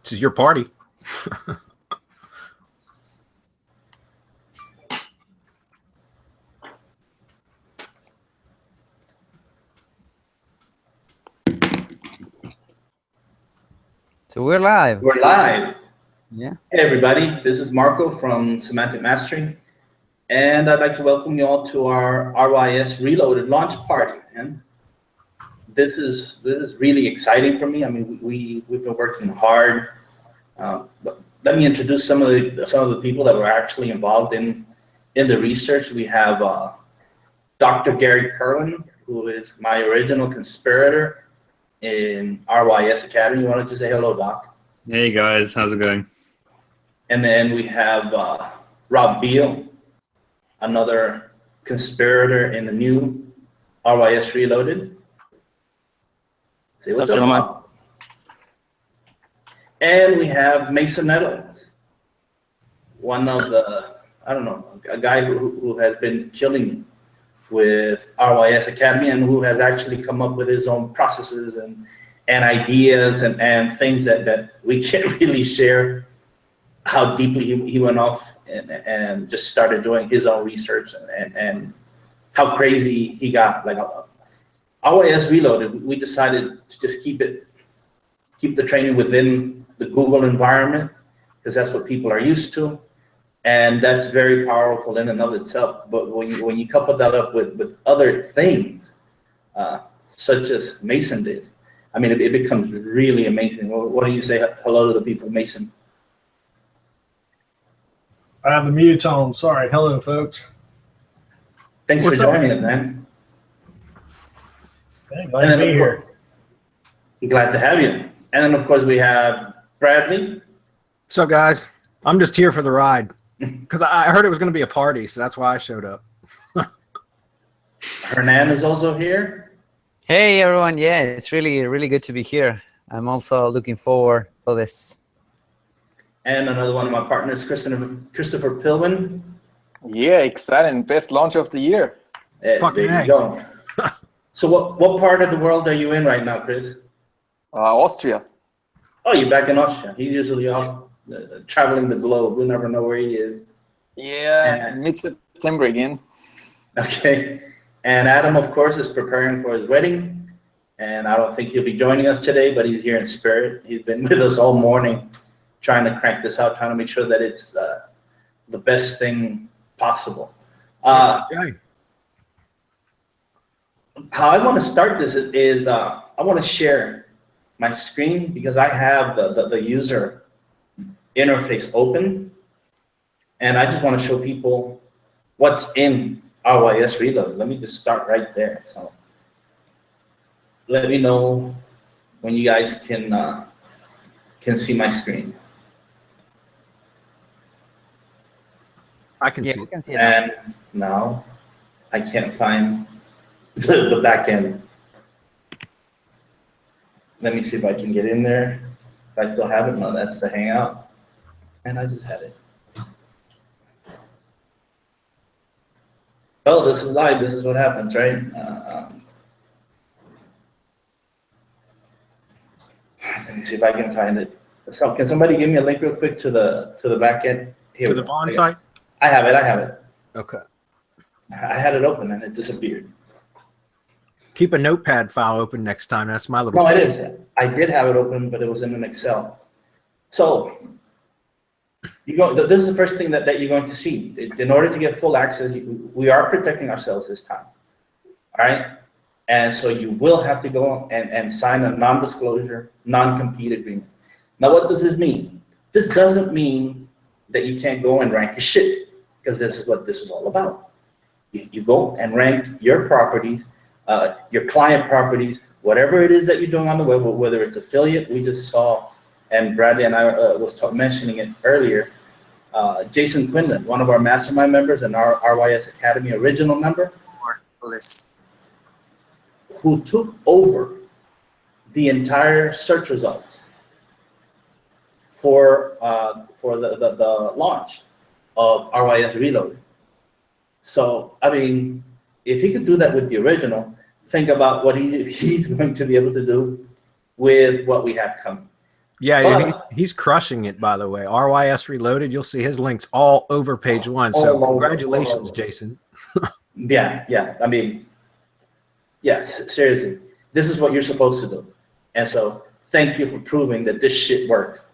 This is your party. So we're live. We're live. Yeah. Hey everybody, this is Marco from Semantic Mastering, and I'd like to welcome you all to our RYS Reloaded launch party. And this is really exciting for me. I mean, we've been working hard. But let me introduce some of the people that were actually involved in the research. We have Dr. Gary Kerwin, who is my original conspirator in RYS Academy. You want to say hello, Doc? Hey guys, how's it going? And then we have Rob Beal, another conspirator in the new RYS Reloaded. Say what's up, Rob. And we have Mason Nettles, one of the, I don't know, a guy who has been killing with RYS Academy and who has actually come up with his own processes and ideas and things that we can't really share how deeply he went off and just started doing his own research and how crazy he got. Like RYS Reloaded, we decided to just keep the training within the Google environment because that's what people are used to. And that's very powerful in and of itself. But when you couple that up with other things, such as Mason did, I mean, it becomes really amazing. What do you say hello to the people, Mason? I have the mute on. Sorry. Hello, folks. Thanks for joining us, man. Hey, glad to be here. Glad to have you. And then, of course, we have Bradley. What's up, guys? I'm just here for the ride because I heard it was going to be a party, so that's why I showed up. Hernan is also here. Hey everyone, yeah, it's really good to be here. I'm also looking forward for this. And another one of my partners, Christopher Pilwin. Yeah, exciting. Best launch of the year. There you go. So what part of the world are you in right now, Chris? Austria. Oh, you're back in Austria. He's usually off traveling the globe. We never know where he is. Yeah, mid-September again. Okay. And Adam, of course, is preparing for his wedding. And I don't think he'll be joining us today, but he's here in spirit. He's been with us all morning trying to crank this out, trying to make sure that it's the best thing possible. Okay. How I want to start this is I want to share my screen because I have the user interface open, and I just want to show people what's in RYS Reload. Let me just start right there. So let me know when you guys can see my screen. I can see. We can see it. And now I can't find the back end. Let me see if I can get in there. If I still have it, no, that's the Hangout. And I just had it. Oh, this is live. This is what happens, right? Let me see if I can find it. So, can somebody give me a link real quick to the back end? Here To the Bond site? I have it. Okay. I had it open and it disappeared. Keep a notepad file open next time. That's my little No, it tip. is. I did have it open, but it was in an Excel. So this is the first thing that you're going to see. In order to get full access, we are protecting ourselves this time. All right? And so you will have to go and sign a non-disclosure, non-compete agreement. Now, what does this mean? This doesn't mean that you can't go and rank your shit, because this is what this is all about. You go and rank your properties, your client properties, whatever it is that you're doing on the web, whether it's affiliate. We just saw, and Bradley and I was mentioning it earlier, Jason Quinlan, one of our mastermind members and our RYS Academy original member, who took over the entire search results for the launch of RYS Reloaded. So, I mean, if he could do that with the original, think about what he's going to be able to do with what we have coming. Yeah, But- he's crushing it, by the way. RYS Reloaded, you'll see his links all over page one. So All over, congratulations, all over. Jason. Yeah. I mean, yes, seriously, this is what you're supposed to do. And so thank you for proving that this shit works.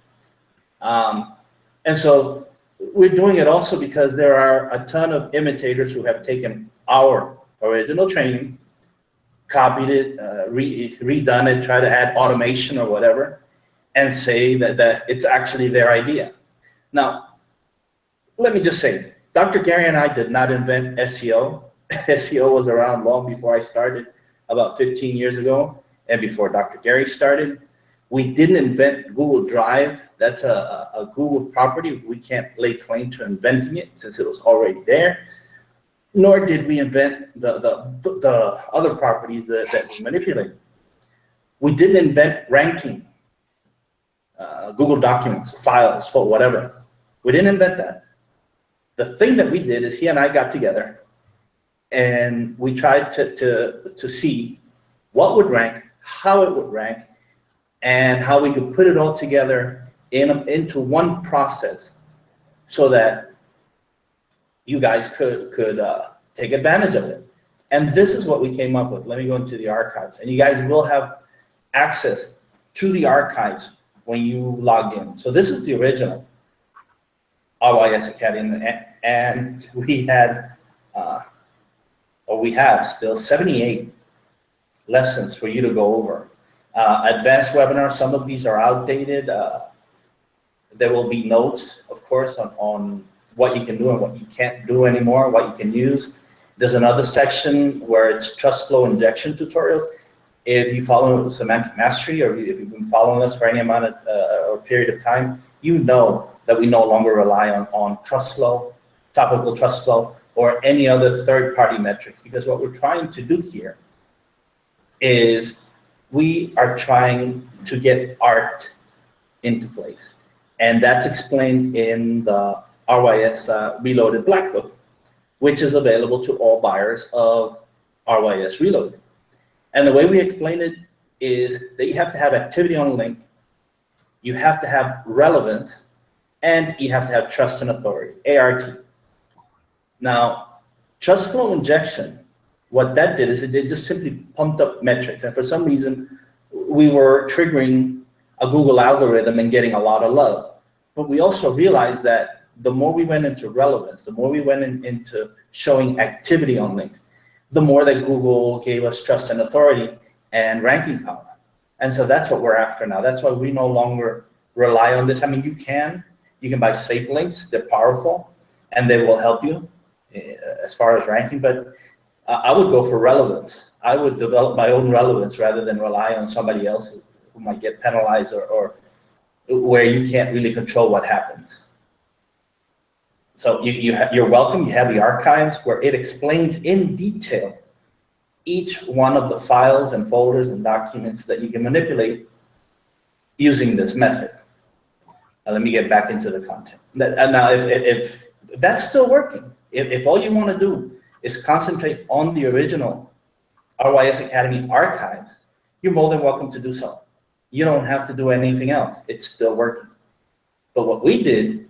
And so we're doing it also because there are a ton of imitators who have taken our original training, copied it, redone it, try to add automation or whatever, and say that it's actually their idea. Now, let me just say, Dr. Gary and I did not invent SEO. SEO was around long before I started, about 15 years ago, and before Dr. Gary started. We didn't invent Google Drive. That's a Google property. We can't lay claim to inventing it since it was already there. Nor did we invent the other properties that we manipulate. We didn't invent ranking, Google Documents, files, for whatever. We didn't invent that. The thing that we did is he and I got together and we tried to see what would rank, how it would rank, and how we could put it all together into one process so that you guys could take advantage of it. And this is what we came up with. Let me go into the archives. And you guys will have access to the archives when you log in. So this is the original RYS Academy. And we had, or we have still 78 lessons for you to go over. Advanced webinars, some of these are outdated. There will be notes, of course, on what you can do and what you can't do anymore, what you can use. There's another section where it's trust flow injection tutorials. If you follow Semantic Mastery, or if you've been following us for any amount of or period of time, you know that we no longer rely on trust flow, topical trust flow, or any other third-party metrics, because what we're trying to do here is we are trying to get art into place. And that's explained in the RYS Reloaded Black Book, which is available to all buyers of RYS Reloaded. And the way we explain it is that you have to have activity on a link, you have to have relevance, and you have to have trust and authority, ART. Now, trust flow injection, what that did is it just simply pumped up metrics. And for some reason, we were triggering a Google algorithm and getting a lot of love. But we also realized that the more we went into relevance, the more we went into showing activity on links, the more that Google gave us trust and authority and ranking power. And so that's what we're after now. That's why we no longer rely on this. I mean, you can buy safe links, they're powerful, and they will help you as far as ranking, but I would go for relevance. I would develop my own relevance rather than rely on somebody else who might get penalized or where you can't really control what happens. So you're welcome. You have the archives where it explains in detail each one of the files and folders and documents that you can manipulate using this method. Now, let me get back into the content. Now, if that's still working, if all you want to do is concentrate on the original RYS Academy archives, you're more than welcome to do so. You don't have to do anything else. It's still working. But what we did,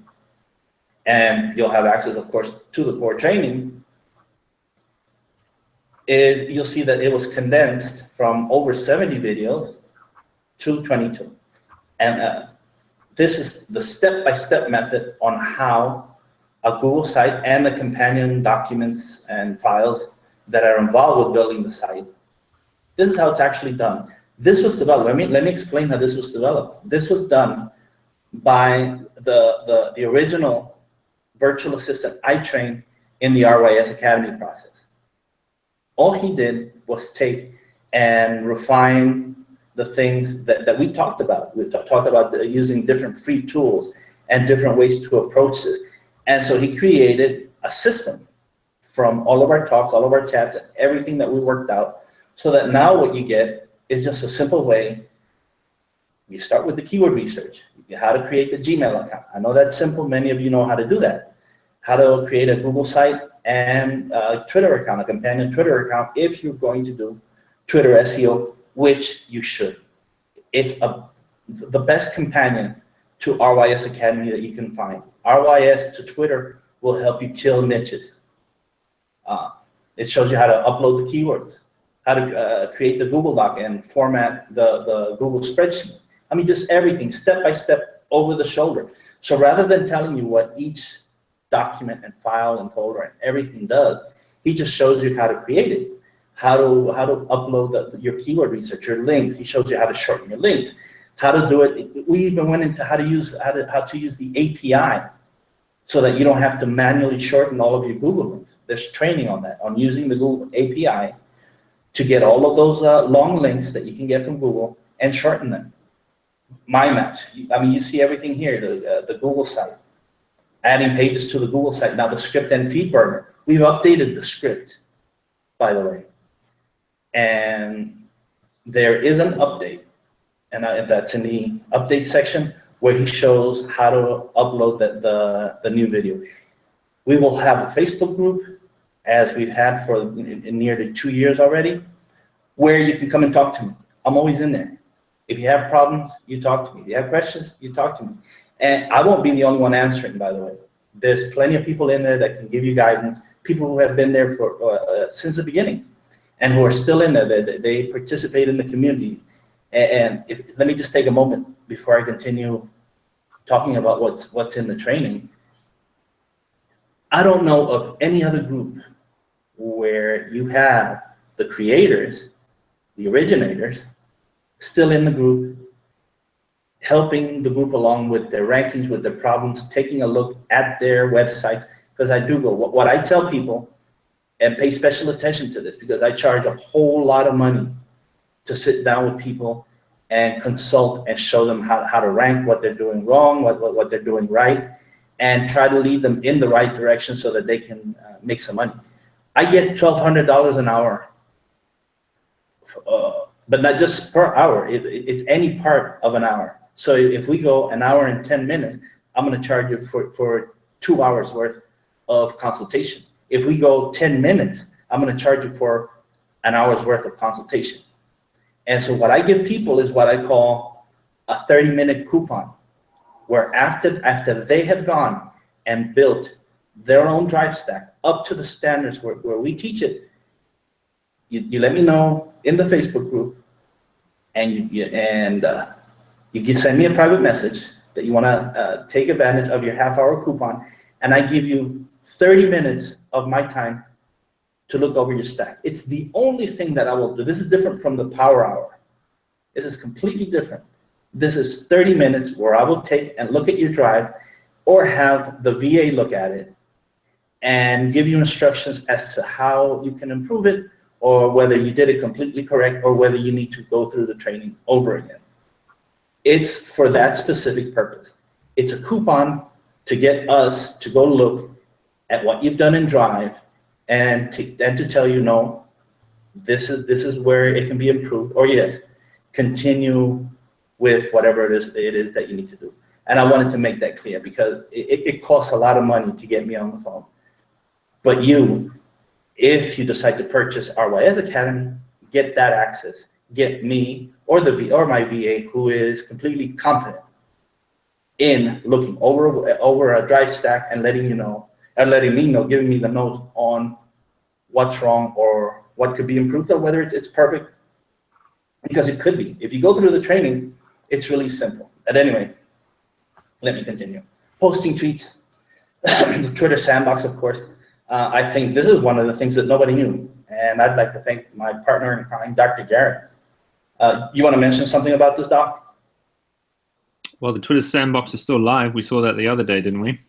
and you'll have access, of course, to the core training, is you'll see that it was condensed from over 70 videos to 22. And this is the step-by-step method on how a Google site and the companion documents and files that are involved with building the site. This is how it's actually done. This was developed. Let me explain how this was developed. This was done by the original virtual assistant I trained in the RYS Academy process. All he did was take and refine the things that we talked about. We talked about using different free tools and different ways to approach this. And so he created a system from all of our talks, all of our chats, and everything that we worked out, so that now what you get is just a simple way. You start with the keyword research, how to create the Gmail account. I know that's simple. Many of you know how to do that. How to create a Google site and a Twitter account, a companion Twitter account, if you're going to do Twitter SEO, which you should. It's a the best companion to RYS Academy that you can find. RYS to Twitter will help you kill niches. It shows you how to upload the keywords, how to create the Google Doc and format the Google spreadsheet. I mean, just everything, step by step, over the shoulder. So rather than telling you what each document and file and folder and everything does, he just shows you how to create it, how to upload your keyword research, your links. He shows you how to shorten your links, how to do it. We even went into how to use the API so that you don't have to manually shorten all of your Google links. There's training on that, on using the Google API to get all of those long links that you can get from Google and shorten them. My maps. I mean, you see everything here, the Google site. Adding pages to the Google site. Now the script and feed burner. We've updated the script, by the way. And there is an update, and that's in the update section where he shows how to upload the new video. We will have a Facebook group, as we've had for nearly 2 years already, where you can come and talk to me. I'm always in there. If you have problems, you talk to me. If you have questions, you talk to me. And I won't be the only one answering, by the way. There's plenty of people in there that can give you guidance, people who have been there for since the beginning and who are still in there. They participate in the community. And let me just take a moment before I continue talking about what's in the training. I don't know of any other group where you have the creators, the originators, still in the group, helping the group along with their rankings, with their problems, taking a look at their websites. Because I do go, what I tell people, and pay special attention to this, because I charge a whole lot of money to sit down with people and consult and show them how to rank, what they're doing wrong, what they're doing right, and try to lead them in the right direction so that they can make some money. I get $1,200 an hour, but not just per hour. It's any part of an hour. So if we go an hour and 10 minutes, I'm going to charge you for 2 hours worth of consultation. If we go 10 minutes, I'm going to charge you for an hour's worth of consultation. And so what I give people is what I call a 30-minute coupon, where after they have gone and built their own drive stack up to the standards where we teach it, you let me know in the Facebook group, and you can send me a private message that you want to take advantage of your half-hour coupon, and I give you 30 minutes of my time to look over your stack. It's the only thing that I will do. This is different from the power hour. This is completely different. This is 30 minutes where I will take and look at your drive, or have the VA look at it and give you instructions as to how you can improve it, or whether you did it completely correct, or whether you need to go through the training over again. It's for that specific purpose. It's a coupon to get us to go look at what you've done in Drive and to tell you, no, this is where it can be improved, or yes, continue with whatever it is that you need to do. And I wanted to make that clear, because it costs a lot of money to get me on the phone. But if you decide to purchase RYS Academy, get that access. Get me or my VA, who is completely competent in looking over a drive stack and letting me know, giving me the notes on what's wrong or what could be improved, or whether it's perfect, because it could be. If you go through the training, it's really simple. But anyway, let me continue. Posting tweets, the Twitter sandbox, of course. I think this is one of the things that nobody knew, and I'd like to thank my partner in crime, Dr. Garrett. You want to mention something about this, Doc? Well, the Twitter sandbox is still live. We saw that the other day, didn't we?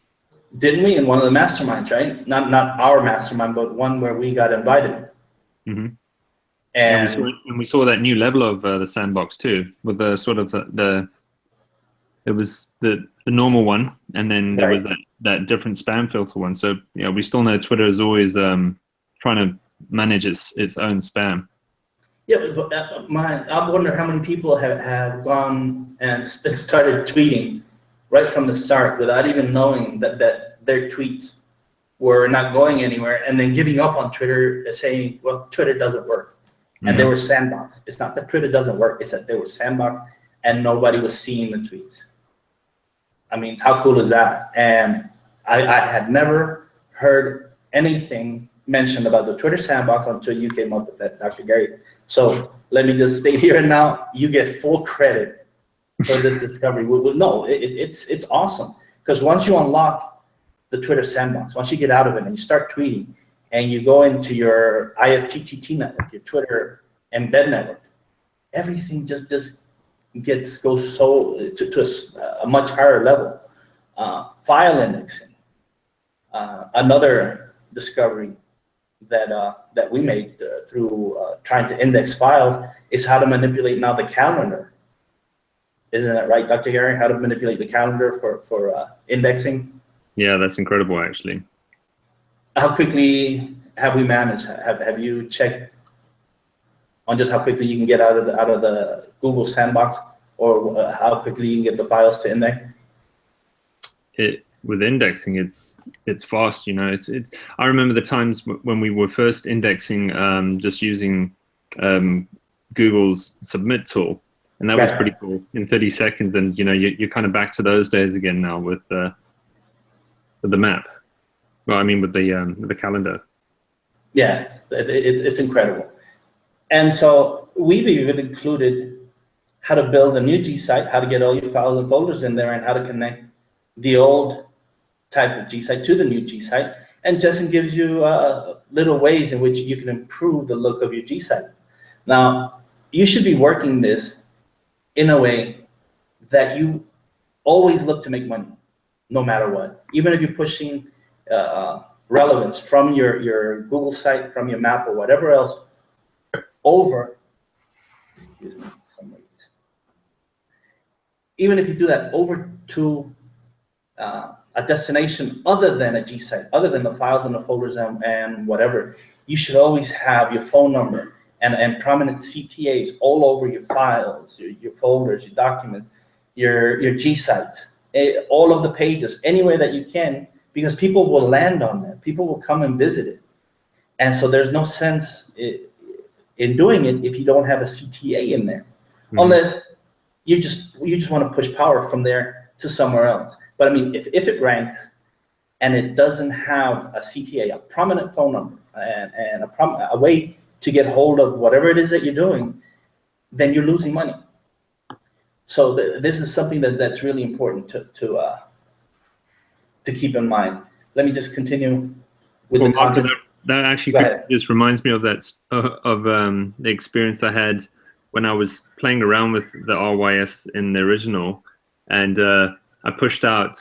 Didn't we? In one of the masterminds, right? Not our mastermind, but one where we got invited. Mm-hmm. And we saw that new level of the sandbox too, with the sort of it was the normal one, and then there was that different spam filter one. So yeah, we still know Twitter is always trying to manage its own spam. Yeah, but I wonder how many people have gone and started tweeting right from the start without even knowing that their tweets were not going anywhere, and then giving up on Twitter, saying, well, Twitter doesn't work. And they were sandboxed. It's not that Twitter doesn't work, it's that they were sandboxed and nobody was seeing the tweets. I mean, how cool is that? And I had never heard anything mentioned about the Twitter sandbox until you came up with that, Dr. Gary. So let me just state here and now, you get full credit for this discovery. No, it's awesome, because once you unlock the Twitter sandbox, once you get out of it and you start tweeting, and you go into your IFTTT network, your Twitter embed network, everything just goes so to a much higher level. File indexing, another discovery that we made through trying to index files, is how to manipulate now the calendar. Isn't that right, Dr. Gary? How to manipulate the calendar for indexing? Yeah, that's incredible, actually. How quickly have we managed? Have you checked on just how quickly you can get out of the Google sandbox, or how quickly you can get the files to index? With indexing, it's fast. You know, I remember the times when we were first indexing, just using Google's submit tool, and that was pretty cool in 30 seconds. And you know, you're kind of back to those days again now with the map. Well, I mean, with the calendar. Yeah, it's incredible. And so we've even included how to build a new G site, how to get all your files and folders in there, and how to connect the old type of G site to the new G site. And Justin gives you little ways in which you can improve the look of your G site. Now, you should be working this in a way that you always look to make money, no matter what. Even if you're pushing relevance from your Google site, from your map, or whatever else, over, excuse me, even if you do that over to a destination other than a G site, other than the files and the folders and whatever, you should always have your phone number and prominent CTAs all over your files, your folders, your documents, your G sites, all of the pages, anywhere that you can, because people will land on that. People will come and visit it. And so there's no sense in doing it if you don't have a CTA in there, unless you just want to push power from there to somewhere else. But I mean, if it ranks and it doesn't have a CTA, a prominent phone number, and a way to get hold of whatever it is that you're doing, then you're losing money. So this is something that's really important to keep in mind. Let me just continue with the content. That actually just reminds me of the experience I had when I was playing around with the RYS in the original, and I pushed out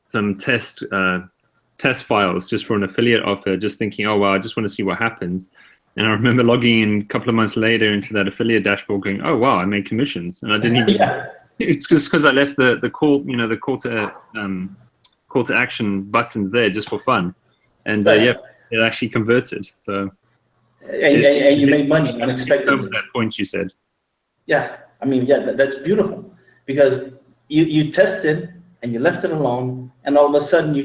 some test files just for an affiliate offer, just thinking, oh well, I just want to see what happens. And I remember logging in a couple of months later into that affiliate dashboard, going, oh wow, I made commissions, and I didn't even. It's just because I left the call, you know, the call to action buttons there just for fun, and yeah, it actually converted. So and you made money unexpectedly. That point you said. Yeah, I mean, yeah, that's beautiful, because you tested and you left it alone, and all of a sudden you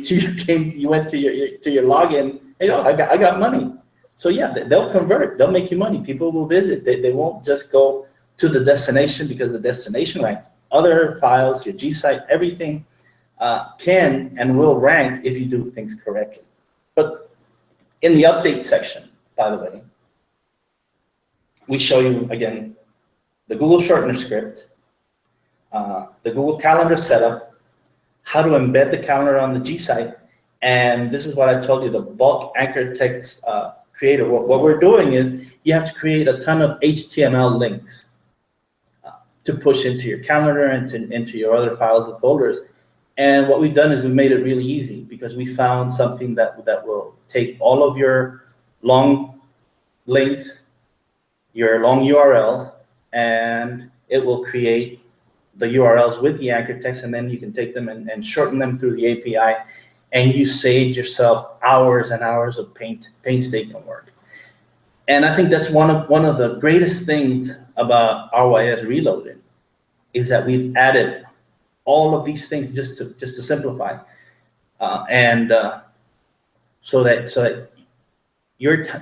went to your login. Hey, oh, I got money. So yeah, they'll convert. They'll make you money. People will visit. They won't just go to the destination because the destination ranks. Other files, your G site, everything can and will rank if you do things correctly. But in the update section, by the way, we show you again the Google shortener script, the Google Calendar setup, how to embed the calendar on the G site, and this is what I told you, the bulk anchor text creator. What we're doing is you have to create a ton of HTML links to push into your calendar and into your other files and folders. And what we've done is we made it really easy, because we found something that will take all of your long links, your long URLs, and it will create the URLs with the anchor text, and then you can take them and shorten them through the API, and you saved yourself hours and hours of painstaking work. And I think that's one of the greatest things about RYS Reloaded, is that we've added all of these things just to simplify, so that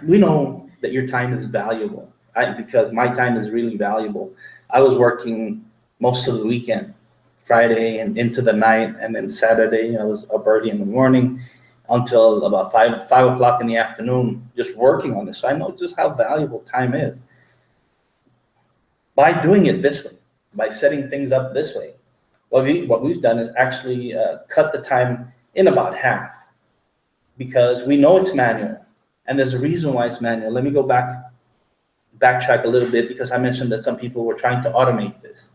we know that your time is valuable. Because my time is really valuable. I was working most of the weekend, Friday and into the night, and then Saturday I was up early in the morning until about 5 o'clock in the afternoon, just working on this. So I know just how valuable time is. By doing it this way, by setting things up this way, what we've done is actually cut the time in about half, because we know it's manual, and there's a reason why it's manual. Let me backtrack a little bit, because I mentioned that some people were trying to automate this.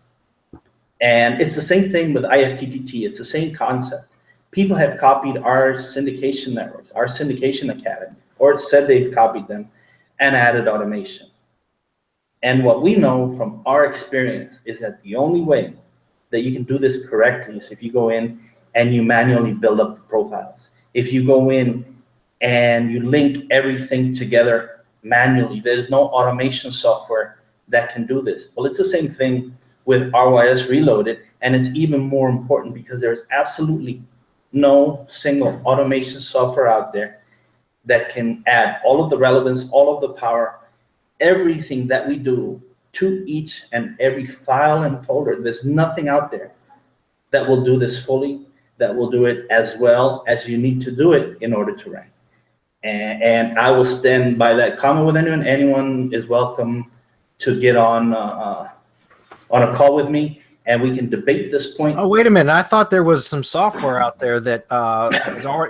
And it's the same thing with IFTTT. It's the same concept. People have copied our syndication networks, our syndication academy, or said they've copied them and added automation. And what we know from our experience is that the only way that you can do this correctly is if you go in and you manually build up the profiles. If you go in and you link everything together manually, there's no automation software that can do this. Well, it's the same thing with RYS Reloaded, and it's even more important because there's absolutely no single automation software out there that can add all of the relevance, all of the power, everything that we do to each and every file and folder. There's nothing out there that will do this fully, that will do it as well as you need to do it in order to rank. And I will stand by that comment with anyone. Anyone is welcome to get on a call with me, and we can debate this point. Oh, wait a minute. I thought there was some software out there that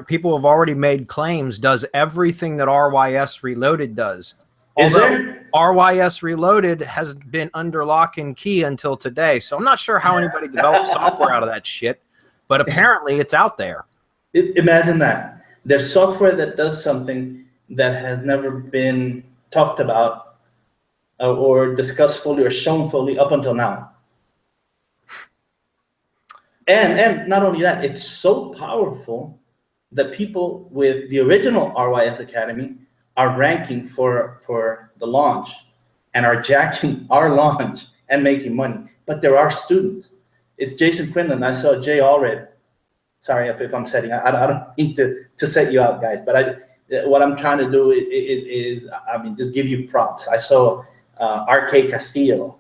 people have already made claims does everything that RYS Reloaded does. Is there? RYS Reloaded has been under lock and key until today, so I'm not sure how anybody developed software out of that shit, but apparently it's out there. Imagine that. There's software that does something that has never been talked about or discussed fully or shown fully up until now. And not only that, it's so powerful that people with the original RYS Academy are ranking for the launch and are jacking our launch and making money. But there are students. It's Jason Quinlan. I saw Jay Allred. Sorry if I'm setting. I don't mean to set you out, guys. But what I'm trying to do is just give you props. I saw RK Castillo.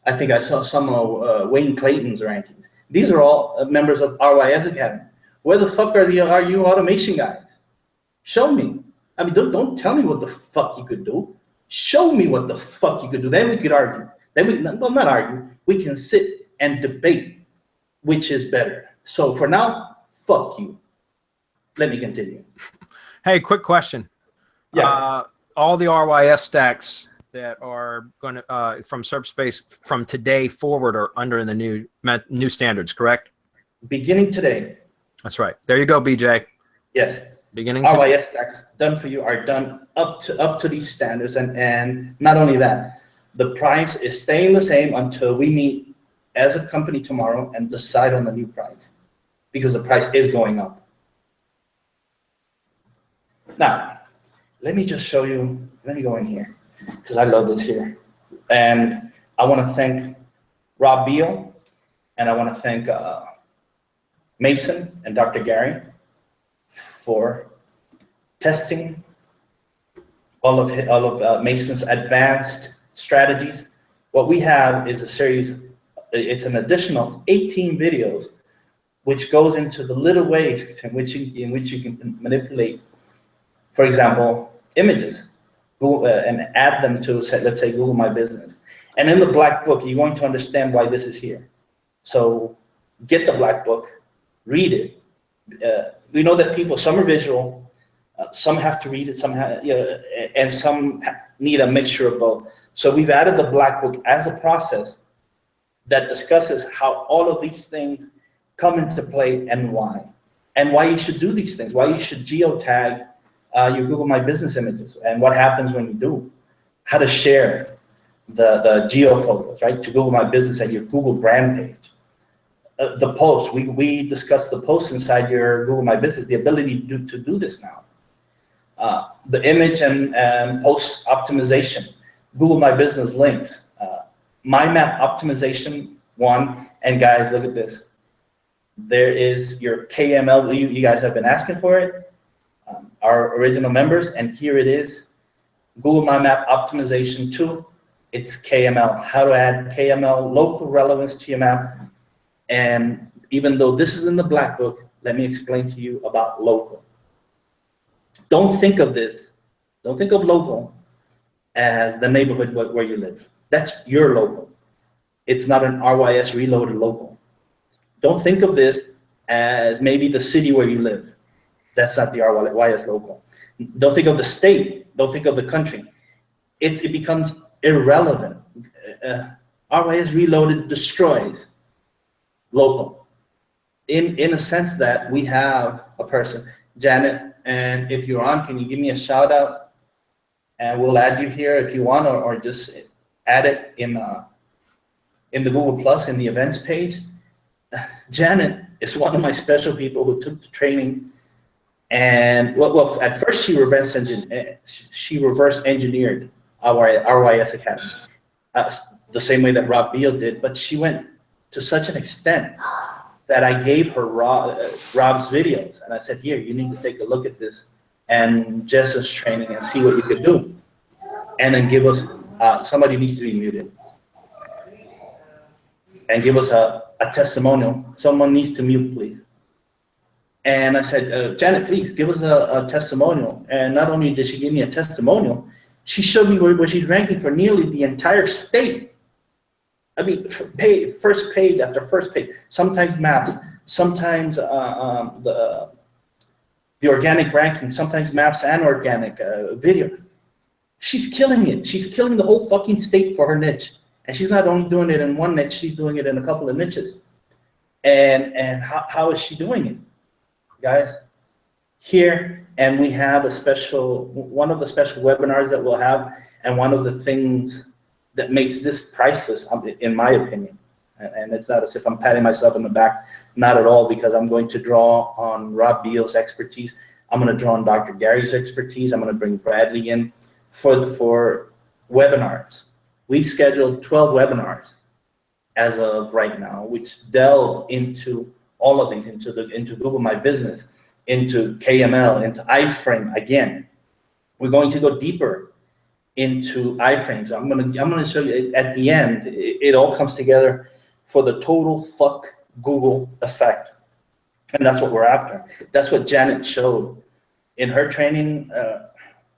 I think I saw some of Wayne Clayton's rankings. These are all members of RYS Academy. Where the fuck are you automation guys? Show me. I mean, don't tell me what the fuck you could do. Show me what the fuck you could do. Then we could argue. Not argue. We can sit and debate which is better. So for now, fuck you. Let me continue. Hey, quick question. Yeah. All the RYS stacks that are going to from SerpSpace from today forward are under the new standards, correct? Beginning today. That's right. There you go, BJ. Yes. Beginning RYS stacks done for you are done up to these standards, and not only that, the price is staying the same until we meet as a company tomorrow and decide on the new price, because the price is going up. Now, let me just show you. Let me go in here because I love this here, and I want to thank Rob Beal, and I want to thank Mason and Dr. Gary for testing all of Mason's advanced strategies. What we have is a series. It's an additional 18 videos, which goes into the little ways in which you can manipulate, for example, images, and add them to, let's say, Google My Business. And in the black book, you're going to understand why this is here. So get the black book, read it. We know that some are visual, some have to read it, and some need a mixture of both. So we've added the black book as a process that discusses how all of these things come into play and why you should do these things, why you should geotag your Google My Business images, and what happens when you do, how to share the geo photos, right, to Google My Business and your Google brand page. The post, we discussed the post inside your Google My Business, the ability to do this now. The image and post optimization, Google My Business links, My Map optimization one, and guys, look at this. There is your KML, you guys have been asking for it, our original members, and here it is, Google My Map optimization 2, It's KML, how to add KML, local relevance to your map. And even though this is in the black book, let me explain to you about local. Don't think of this, don't think of local as the neighborhood where you live. That's your local. It's not an RYS reloaded local. Don't think of this as maybe the city where you live. That's not the RYS local. Don't think of the state. Don't think of the country. It becomes irrelevant. RYS reloaded destroys local. In a sense that we have a person, Janet, and if you're on, can you give me a shout out? And we'll add you here if you want, or just add it in the Google Plus in the events page. Janet is one of my special people who took the training, and well at first she reverse engineered our RYS Academy, the same way that Rob Beal did, but she went to such an extent that I gave her Rob's videos, and I said, here, you need to take a look at this and Jess's training and see what you could do, and then give us somebody needs to be muted, and give us a testimonial. Someone needs to mute, please. And I said, Janet, please give us a testimonial. And not only did she give me a testimonial, she showed me where she's ranking for nearly the entire state. I mean, first page after first page. Sometimes maps, sometimes the organic ranking, sometimes maps and organic video. She's killing it. She's killing the whole fucking state for her niche. And she's not only doing it in one niche, she's doing it in a couple of niches. And how is she doing it? Guys, here, and we have one of the special webinars that we'll have, and one of the things that makes this priceless, in my opinion, and it's not as if I'm patting myself on the back, not at all, because I'm going to draw on Rob Beal's expertise. I'm going to draw on Dr. Gary's expertise. I'm going to bring Bradley in for webinars. We've scheduled 12 webinars as of right now, which delve into all of these, into Google My Business, into KML, into iframe. Again, we're going to go deeper into iframes. I'm gonna show you at the end. It all comes together for the total fuck Google effect, and that's what we're after. That's what Janet showed in her training.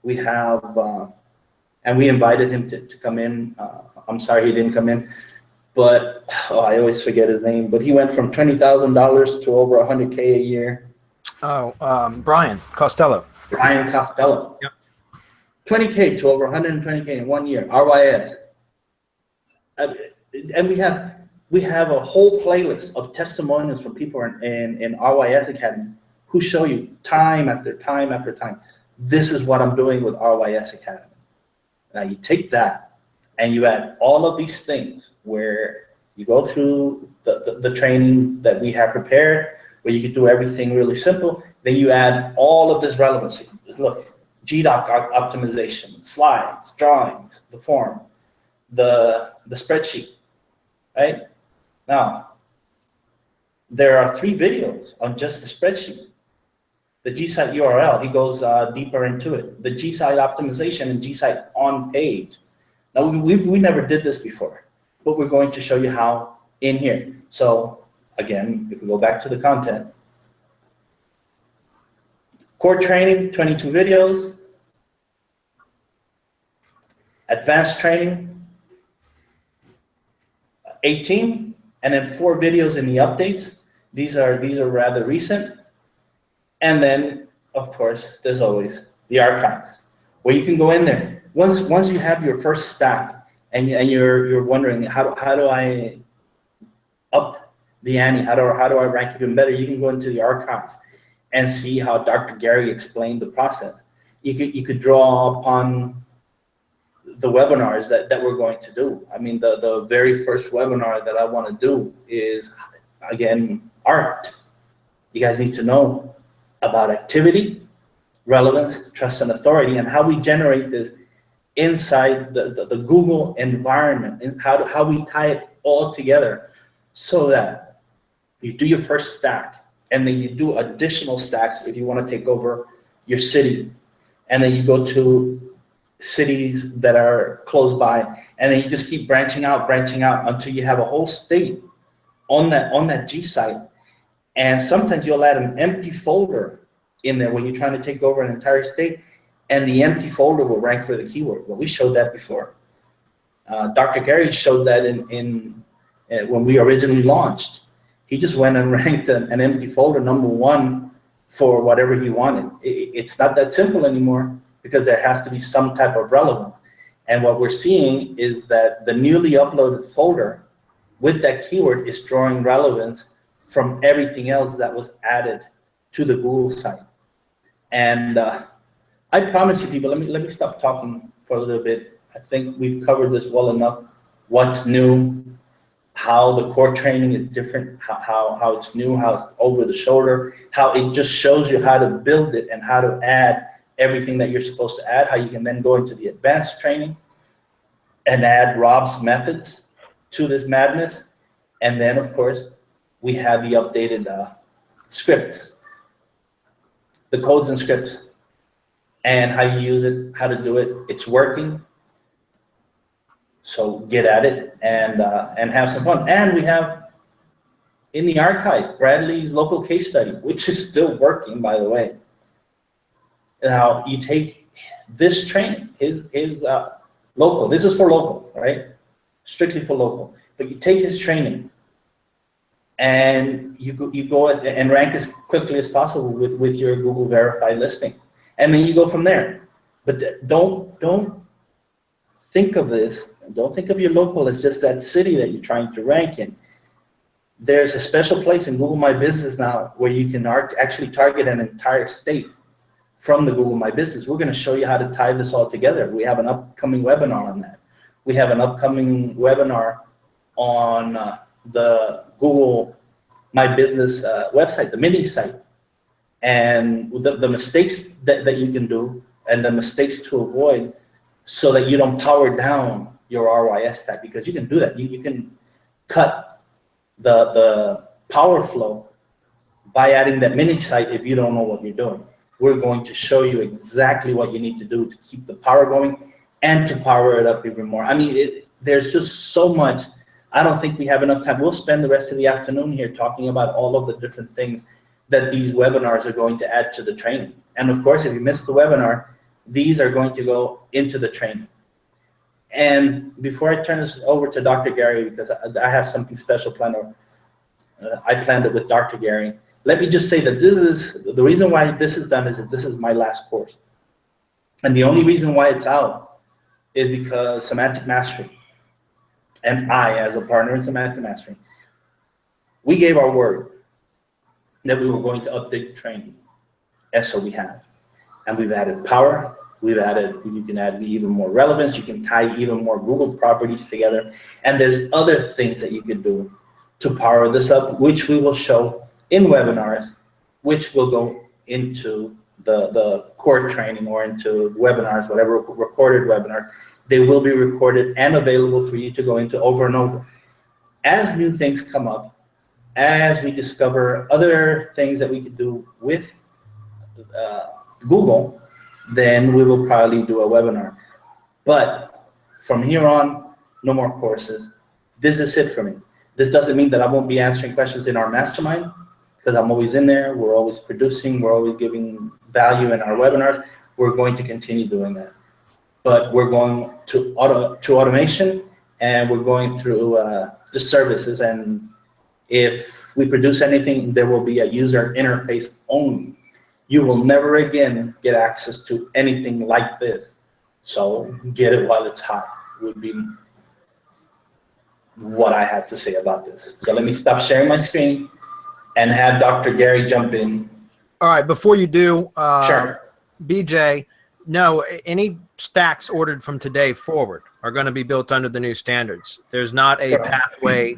We have, and we invited him to come in. I'm sorry he didn't come in, but I always forget his name. But he went from $20,000 to over $100K a year. Oh, Brian Costello. Brian Costello. Yep. 20K to over 120K in 1 year. RYS. And we have a whole playlist of testimonials from people in RYS Academy who show you time after time after time. This is what I'm doing with RYS Academy. Now you take that and you add all of these things where you go through the training that we have prepared, where you can do everything really simple. Then you add all of this relevancy. Look, GDoc optimization, slides, drawings, the form, the spreadsheet, right? Now, there are 3 videos on just the spreadsheet. The G-Site URL, he goes deeper into it. The G-Site optimization and G-Site on page. Now, we never did this before, but we're going to show you how in here. So again, if we go back to the content, core training, 22 videos, advanced training, 18, and then 4 videos in the updates. These are rather recent. And then, of course, there's always the archives, where you can go in there. Once you have your first stack, and you're wondering how do I up the ante? How do I rank even better? You can go into the archives and see how Dr. Gary explained the process. You could draw upon the webinars that we're going to do. I mean, the very first webinar that I want to do is, again, art. You guys need to know about activity, relevance, trust, and authority, and how we generate this inside the Google environment, and how we tie it all together so that you do your first stack, and then you do additional stacks if you want to take over your city. And then you go to cities that are close by, and then you just keep branching out until you have a whole state on that G site. And sometimes you'll add an empty folder in there when you're trying to take over an entire state, and the empty folder will rank for the keyword. Well, we showed that before. Dr. Gary showed that in when we originally launched. He just went and ranked an empty folder #1 for whatever he wanted. It's not that simple anymore, because there has to be some type of relevance. And what we're seeing is that the newly uploaded folder with that keyword is drawing relevance from everything else that was added to the Google site. And I promise you people, let me stop talking for a little bit. I think we've covered this well enough. What's new, how the core training is different, how it's new, how it's over the shoulder, how it just shows you how to build it and how to add everything that you're supposed to add, how you can then go into the advanced training and add Rob's methods to this madness. And then, of course, we have the updated scripts, the codes and scripts, and how you use it, how to do it. It's working. So get at it and have some fun. And we have in the archives Bradley's local case study, which is still working, by the way. Now you take this training, his local. This is for local, right? Strictly for local. But you take his training, and you go and rank as quickly as possible with your Google verified listing, and then you go from there. But don't think of this. Don't think of your local as just that city that you're trying to rank in. There's a special place in Google My Business now where you can actually target an entire state from the Google My Business. We're going to show you how to tie this all together. We have an upcoming webinar on that. We have an upcoming webinar on the Google My Business website, the mini site, and the mistakes that you can do and the mistakes to avoid so that you don't power down your RYS tag, because you can do that. You can cut the power flow by adding that mini site if you don't know what you're doing. We're going to show you exactly what you need to do to keep the power going and to power it up even more. I mean, there's just so much. I don't think we have enough time. We'll spend the rest of the afternoon here talking about all of the different things that these webinars are going to add to the training. And of course, if you missed the webinar, these are going to go into the training. And before I turn this over to Dr. Gary, because I have something special planned, I planned it with Dr. Gary. Let me just say that this is the reason why this is done is that this is my last course. And the only reason why it's out is because Semantic Mastery and I, as a partner in Semantic Mastery, we gave our word that we were going to update the training. And so we have. And we've added power. You can add even more relevance. You can tie even more Google properties together. And there's other things that you can do to power this up, which we will show in webinars, which will go into the core training or into webinars, whatever recorded webinar. They will be recorded and available for you to go into over and over. As new things come up, as we discover other things that we could do with Google, then we will probably do a webinar. But from here on, no more courses. This is it for me. This doesn't mean that I won't be answering questions in our mastermind, because I'm always in there. We're always producing. We're always giving value in our webinars. We're going to continue doing that. But we're going to automation, and we're going through the services. And if we produce anything, there will be a user interface only. You will never again get access to anything like this. So get it while it's hot would be what I have to say about this. So let me stop sharing my screen and have Dr. Gary jump in. All right, before you do, Sure. BJ, no, any stacks ordered from today forward are going to be built under the new standards. There's not a pathway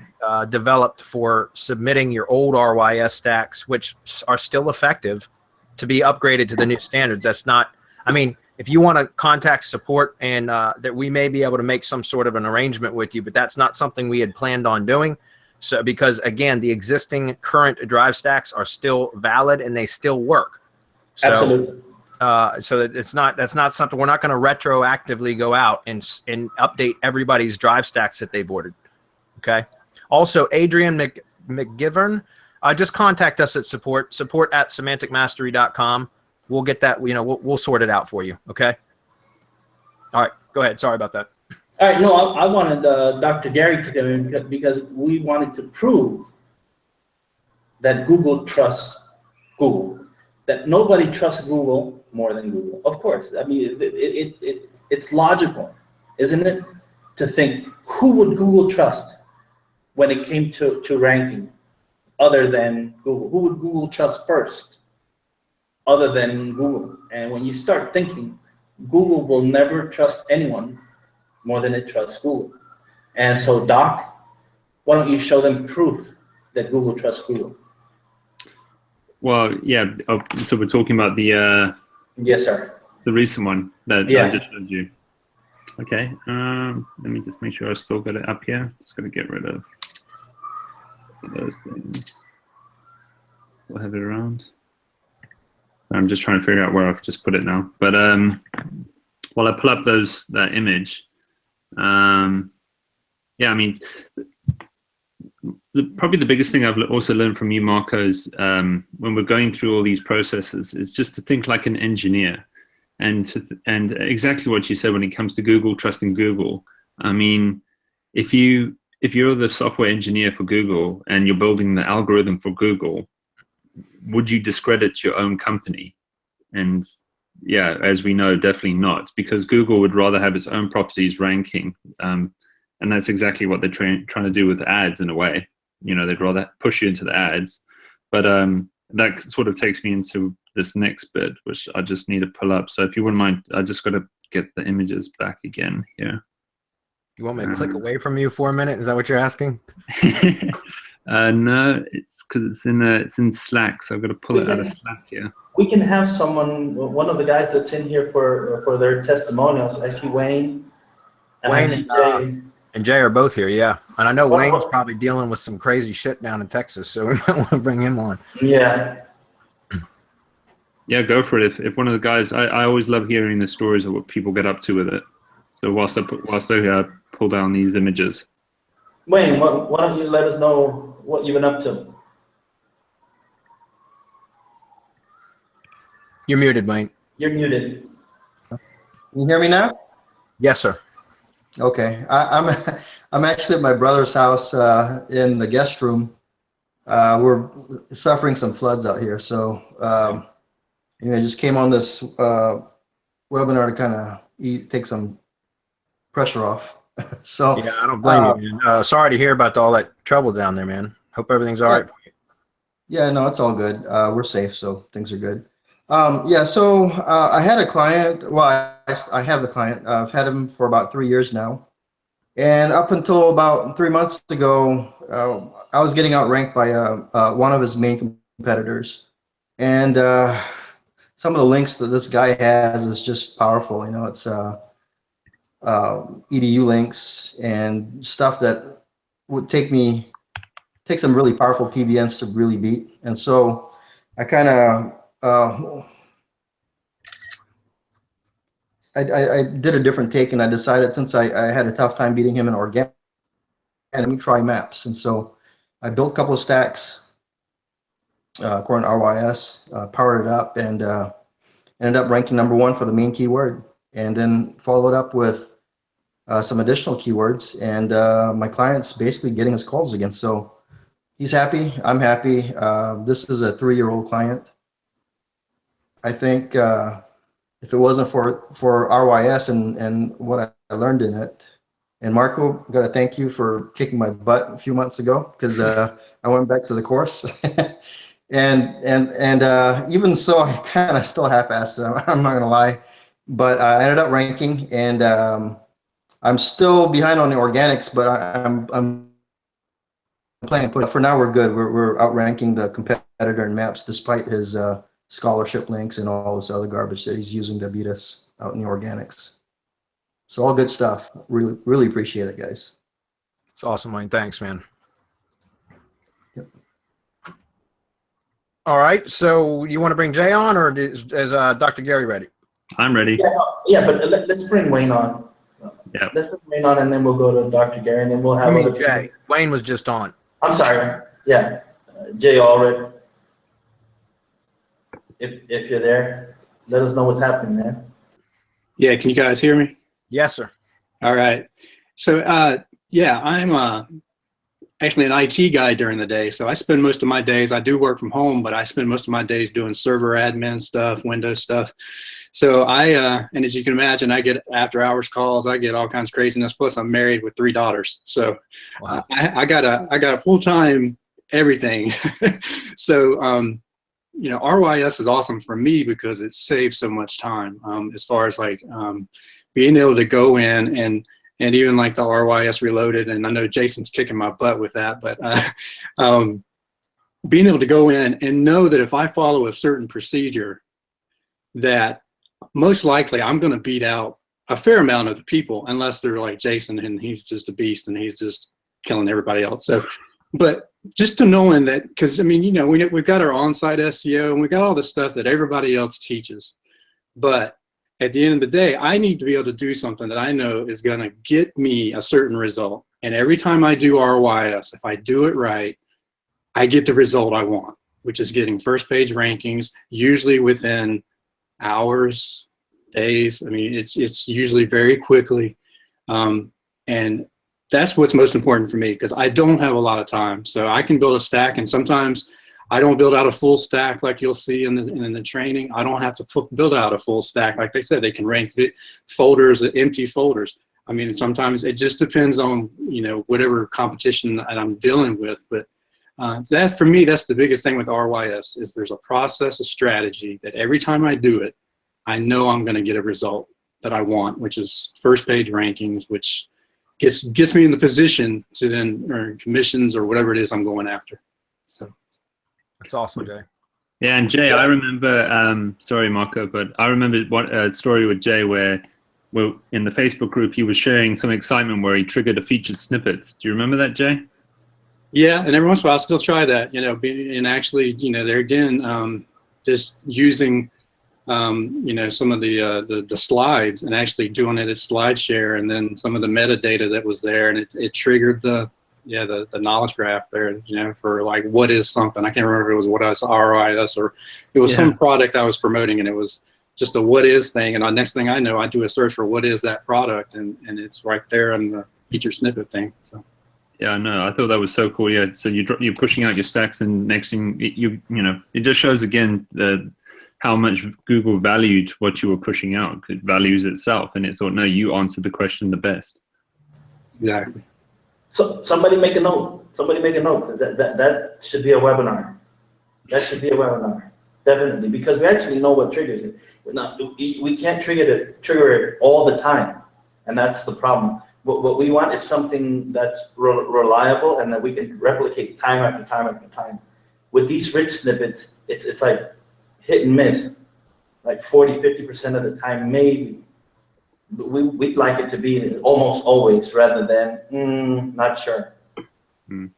developed for submitting your old RYS stacks, which are still effective, to be upgraded to the new standards. That's not, I mean, if you want to contact support and that we may be able to make some sort of an arrangement with you, but that's not something we had planned on doing. So, because again, the existing current drive stacks are still valid and they still work. So, Absolutely. So that that's not something we're not going to retroactively go out and update everybody's drive stacks that they've ordered. Okay. Also, Adrian McGivern, just contact us at support at semanticmastery.com. We'll get that. We'll sort it out for you. Okay. All right. Go ahead. Sorry about that. All right, no, I wanted Dr. Gary to come in because we wanted to prove that Google trusts Google, that nobody trusts Google more than Google. Of course, I mean, it's logical, isn't it, to think who would Google trust when it came to ranking other than Google? Who would Google trust first other than Google? And when you start thinking, Google will never trust anyone more than it trusts Google. And so, Doc, why don't you show them proof that Google trusts Google? Well, yeah. So we're talking about the Yes, sir. the recent one that Yeah. I just showed you. Okay. Let me just make sure I still got it up here. Just gonna get rid of those things. We'll have it around. I'm just trying to figure out where I've just put it now. But while I pull up that image, yeah, I mean, probably the biggest thing I've also learned from you, Marco, is when we're going through all these processes, is just to think like an engineer, and exactly what you said when it comes to Google trusting Google. I mean, if you're the software engineer for Google and you're building the algorithm for Google, would you discredit your own company? And yeah, as we know, definitely not, because Google would rather have its own properties ranking. And that's exactly what they're trying to do with ads in a way. They'd rather push you into the ads. But that sort of takes me into this next bit, which I just need to pull up. So if you wouldn't mind, I just got to get the images back again here. You want me to click away from you for a minute? Is that what you're asking? No, it's because it's in Slack, so I've got to pull it out of Slack here. We can have one of the guys that's in here for their testimonials. I see Wayne. And I see Jay. And Jay are both here, yeah. And I know Wayne's probably dealing with some crazy shit down in Texas, so we might want to bring him on. Yeah. Yeah, go for it. If one of the guys, I always love hearing the stories of what people get up to with it. So whilst they pull down these images. Wayne, why don't you let us know what you've been up to? You're muted, Wayne. You're muted. Can you hear me now? Yes, sir. Okay, I'm actually at my brother's house in the guest room. We're suffering some floods out here, so I just came on this webinar to kind of take some pressure off. So yeah, I don't blame you, man. Sorry to hear about all that trouble down there, man. Hope everything's all right for you. Yeah, no, it's all good. We're safe, so things are good. Yeah, so I had a client. Well, I have the client. I've had him for about 3 years now. And up until about 3 months ago, I was getting outranked by one of his main competitors. And some of the links that this guy has is just powerful. It's EDU links and stuff that would take some really powerful PBNs to really beat. And so I kind of I did a different take, and I decided, since I had a tough time beating him in organic, let me try maps. And so I built a couple of stacks according to RYS, powered it up, and ended up ranking #1 for the main keyword, and then followed up with some additional keywords, and my client's basically getting his calls again. So he's happy, I'm happy. This is a 3-year-old client. I think if it wasn't for RYS and what I learned in it, and Marco, I gotta thank you for kicking my butt a few months ago, because I went back to the course, and even so, I kind of still half-assed it. I'm not gonna lie, but I ended up ranking, and I'm still behind on the organics, but I'm playing. For now, we're good. We're outranking the competitor in maps, despite his scholarship links and all this other garbage that he's using to beat us out in the organics. So all good stuff. Really, really appreciate it, guys. It's awesome, Wayne. Thanks, man. Yep. All right. So you want to bring Jay on, or is Dr. Gary ready? I'm ready. Yeah, but let's bring Wayne on. Yeah. Let's bring Wayne on, and then we'll go to Dr. Gary, and then we'll I have mean, other Jay. people. Wayne was just on. I'm sorry. Yeah, Jay Allred. If you're there, let us know what's happening, man. Yeah, can you guys hear me? Yes, sir. All right. So, yeah, I'm actually an IT guy during the day. So I spend most of my days, I do work from home, but I spend most of my days doing server admin stuff, Windows stuff. So and as you can imagine, I get after hours calls, I get all kinds of craziness. Plus I'm married with 3 daughters. So Wow. I got a full-time everything. So, you know, RYS is awesome for me because it saves so much time as far as like being able to go in and even like the RYS Reloaded, and I know Jason's kicking my butt with that, but being able to go in and know that if I follow a certain procedure, that most likely I'm going to beat out a fair amount of the people, unless they're like Jason and he's just a beast and he's just killing everybody else. So, but just to knowing that, because I mean, you know, we've got our on-site SEO and we got all the stuff that everybody else teaches, but at the end of the day, I need to be able to do something that I know is going to get me a certain result. And every time I do RYS, if I do it right, I get the result I want, which is getting first page rankings, usually within hours, days. I mean, it's usually very quickly. And that's what's most important for me, because I don't have a lot of time. So I can build a stack, and sometimes I don't build out a full stack like you'll see in the training. I don't have to build out a full stack. Like they said, they can rank folders, empty folders. I mean, sometimes it just depends on, you know, whatever competition that I'm dealing with. But that, for me, that's the biggest thing with RYS, is there's a process, a strategy that every time I do it, I know I'm going to get a result that I want, which is first page rankings, which gets me in the position to then earn commissions or whatever it is I'm going after. So. That's awesome, Jay. Yeah, and Jay, I remember, sorry, Marco, but I remember a story with Jay where in the Facebook group, he was sharing some excitement where he triggered a featured snippet. Do you remember that, Jay? Yeah, and every once in a while, I'll still try that, you know, and actually, you know, there again, just using, you know, some of the slides and actually doing it as SlideShare, and then some of the metadata that was there, and it triggered the knowledge graph there, you know, for like what is something. I can't remember if it was what is RYS or it was some product I was promoting, and it was just a what is thing. And the next thing I know, I do a search for what is that product, and it's right there in the feature snippet thing. So. Yeah, no, I thought that was so cool. Yeah, so you're pushing out your stacks, and next thing you know, it just shows again how much Google valued what you were pushing out. It values itself, and it thought, no, you answered the question the best. Exactly. So somebody make a note. Somebody make a note, because that should be a webinar. That should be a webinar, definitely, because we actually know what triggers it. We can't trigger it all the time, and that's the problem. What we want is something that's reliable and that we can replicate time after time after time. With these rich snippets, it's like hit and miss, like 40–50% of the time, maybe. We'd like it to be almost always, rather than not sure.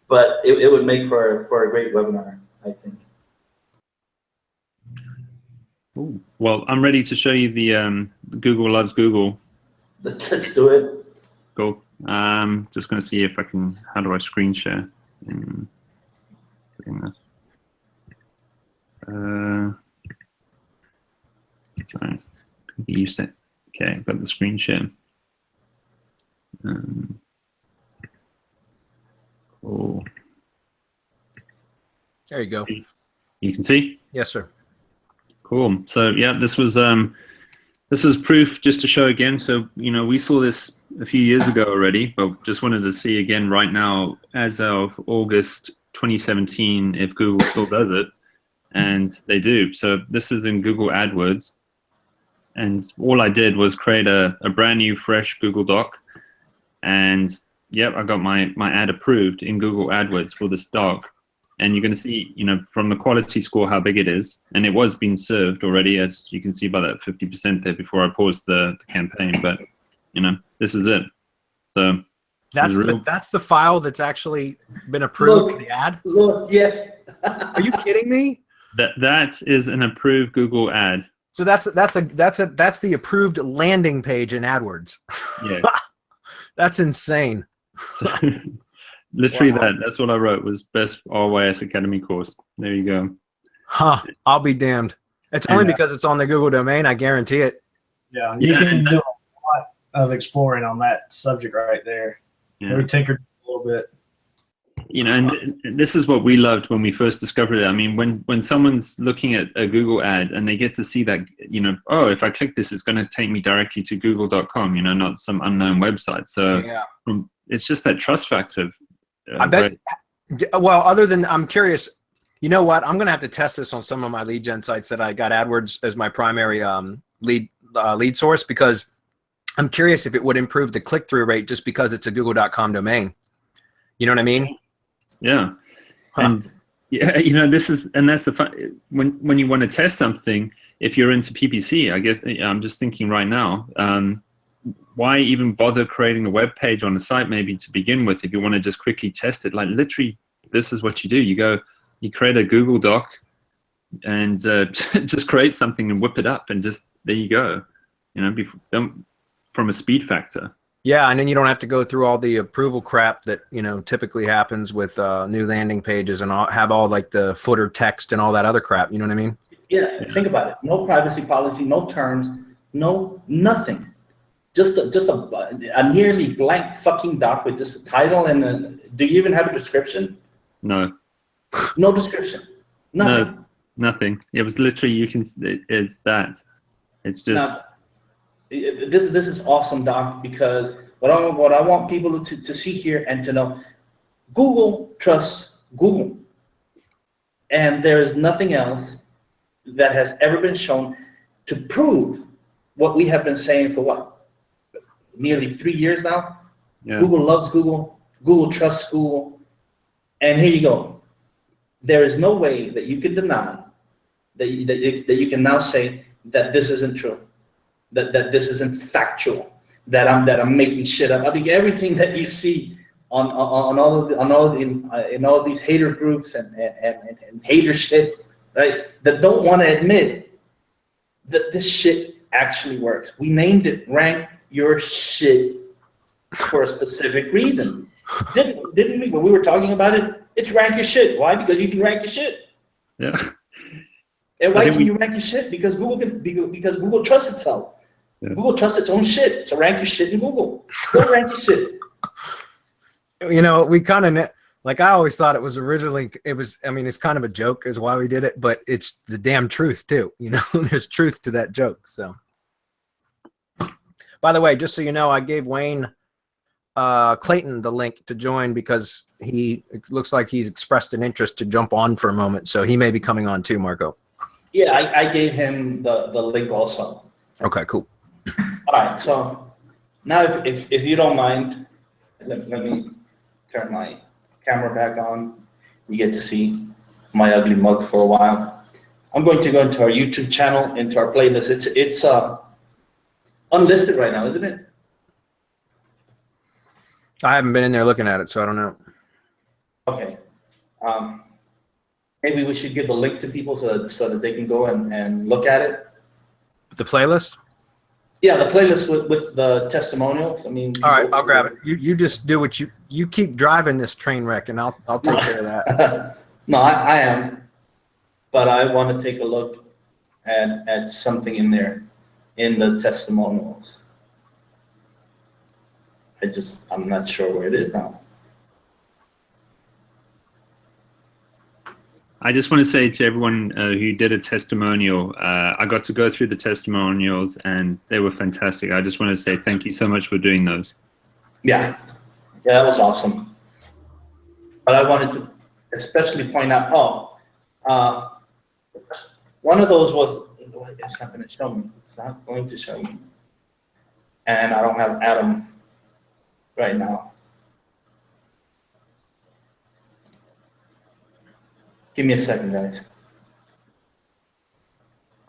But it would make for a great webinar, I think. Ooh. Well, I'm ready to show you the Google Loves Google. Let's do it. Cool. Just going to see if I can. How do I screen share? Sorry, you said. Okay, I've got the screen share. Cool. There you go. You can see? Yes, sir. Cool. So yeah, this is proof, just to show again. So, you know, we saw this a few years ago already, but just wanted to see again right now, as of August 2017, if Google still does it, and they do. So this is in Google AdWords. And all I did was create a brand new, fresh Google Doc. And yep, I got my ad approved in Google AdWords for this doc. And you're going to see, you know, from the quality score, how big it is. And it was being served already, as you can see by that 50% there before I paused the campaign. But, you know, this is it. So that's the file that's actually been approved for the ad? Look, yes. Are you kidding me? That is an approved Google ad. So that's the approved landing page in AdWords. Yeah. That's insane. So, literally Wow. that's what I wrote was best RYS Academy course. There you go. Huh. I'll be damned. It's only because it's on the Google domain. I guarantee it. Yeah, you can do a lot of exploring on that subject right there. Yeah. We tinkered a little bit. You know, and this is what we loved when we first discovered it. I mean, when someone's looking at a Google ad and they get to see that, you know, oh, if I click this, it's going to take me directly to google.com, you know, not some unknown website. So it's just that trust factor. I bet. Well, other than, I'm curious, you know what? I'm going to have to test this on some of my lead gen sites that I got AdWords as my primary lead source, because I'm curious if it would improve the click-through rate just because it's a google.com domain. You know what I mean? Yeah. And yeah, you know, that's the fun. When you want to test something, if you're into PPC, I guess I'm just thinking right now, why even bother creating a web page on a site maybe to begin with if you want to just quickly test it? Like literally, this is what you do. You create a Google Doc and just create something and whip it up and just, there you go. You know, from a speed factor. Yeah, and then you don't have to go through all the approval crap that, you know, typically happens with new landing pages and have all like the footer text and all that other crap. You know what I mean? Yeah, think about it. No privacy policy, no terms, no nothing. Just a nearly blank fucking doc with just a title and do you even have a description? No. No description. Nothing. No, nothing. It was literally it's that. It's just. Now, this is awesome, Doc, because what I want people to see here and to know, Google trusts Google, and there is nothing else that has ever been shown to prove what we have been saying for what, nearly 3 years now. Yeah. Google loves Google. Google trusts Google, and here you go. There is no way that you can deny that you can now say that this isn't true. That this isn't factual, that I'm making shit up. I mean, everything that you see on all these hater groups and hater shit, right? That don't want to admit that this shit actually works. We named it Rank Your Shit for a specific reason, didn't we? When we were talking about it, it's Rank Your Shit. Why? Because you can rank your shit. Yeah. And why can you rank your shit? Because Google trusts itself. Yeah. Google trusts its own shit. So rank your shit in Google. Go rank your shit. You know, we kind of, like, I always thought it was originally, I mean, it's kind of a joke is why we did it, but it's the damn truth too. You know, there's truth to that joke. So, by the way, just so you know, I gave Wayne Clayton the link to join because it looks like he's expressed an interest to jump on for a moment. So he may be coming on too, Marco. Yeah, I gave him the link also. Okay, cool. All right, so now if you don't mind, let me turn my camera back on. You get to see my ugly mug for a while. I'm going to go into our YouTube channel, into our playlist. It's unlisted right now, isn't it? I haven't been in there looking at it, so I don't know. Okay. Maybe we should give the link to people so that they can go and look at it. The playlist? Yeah, the playlist with the testimonials. I mean. All right, I'll grab it. You just do what you keep driving this train wreck, and I'll take care of that. No, I am, but I want to take a look at something in there, in the testimonials. I'm not sure where it is now. I just want to say to everyone who did a testimonial, I got to go through the testimonials and they were fantastic. I just want to say thank you so much for doing those. Yeah, that was awesome. But I wanted to especially point out, one of those was, it's not going to show me. It's not going to show me. And I don't have Adam right now. Give me a second, guys.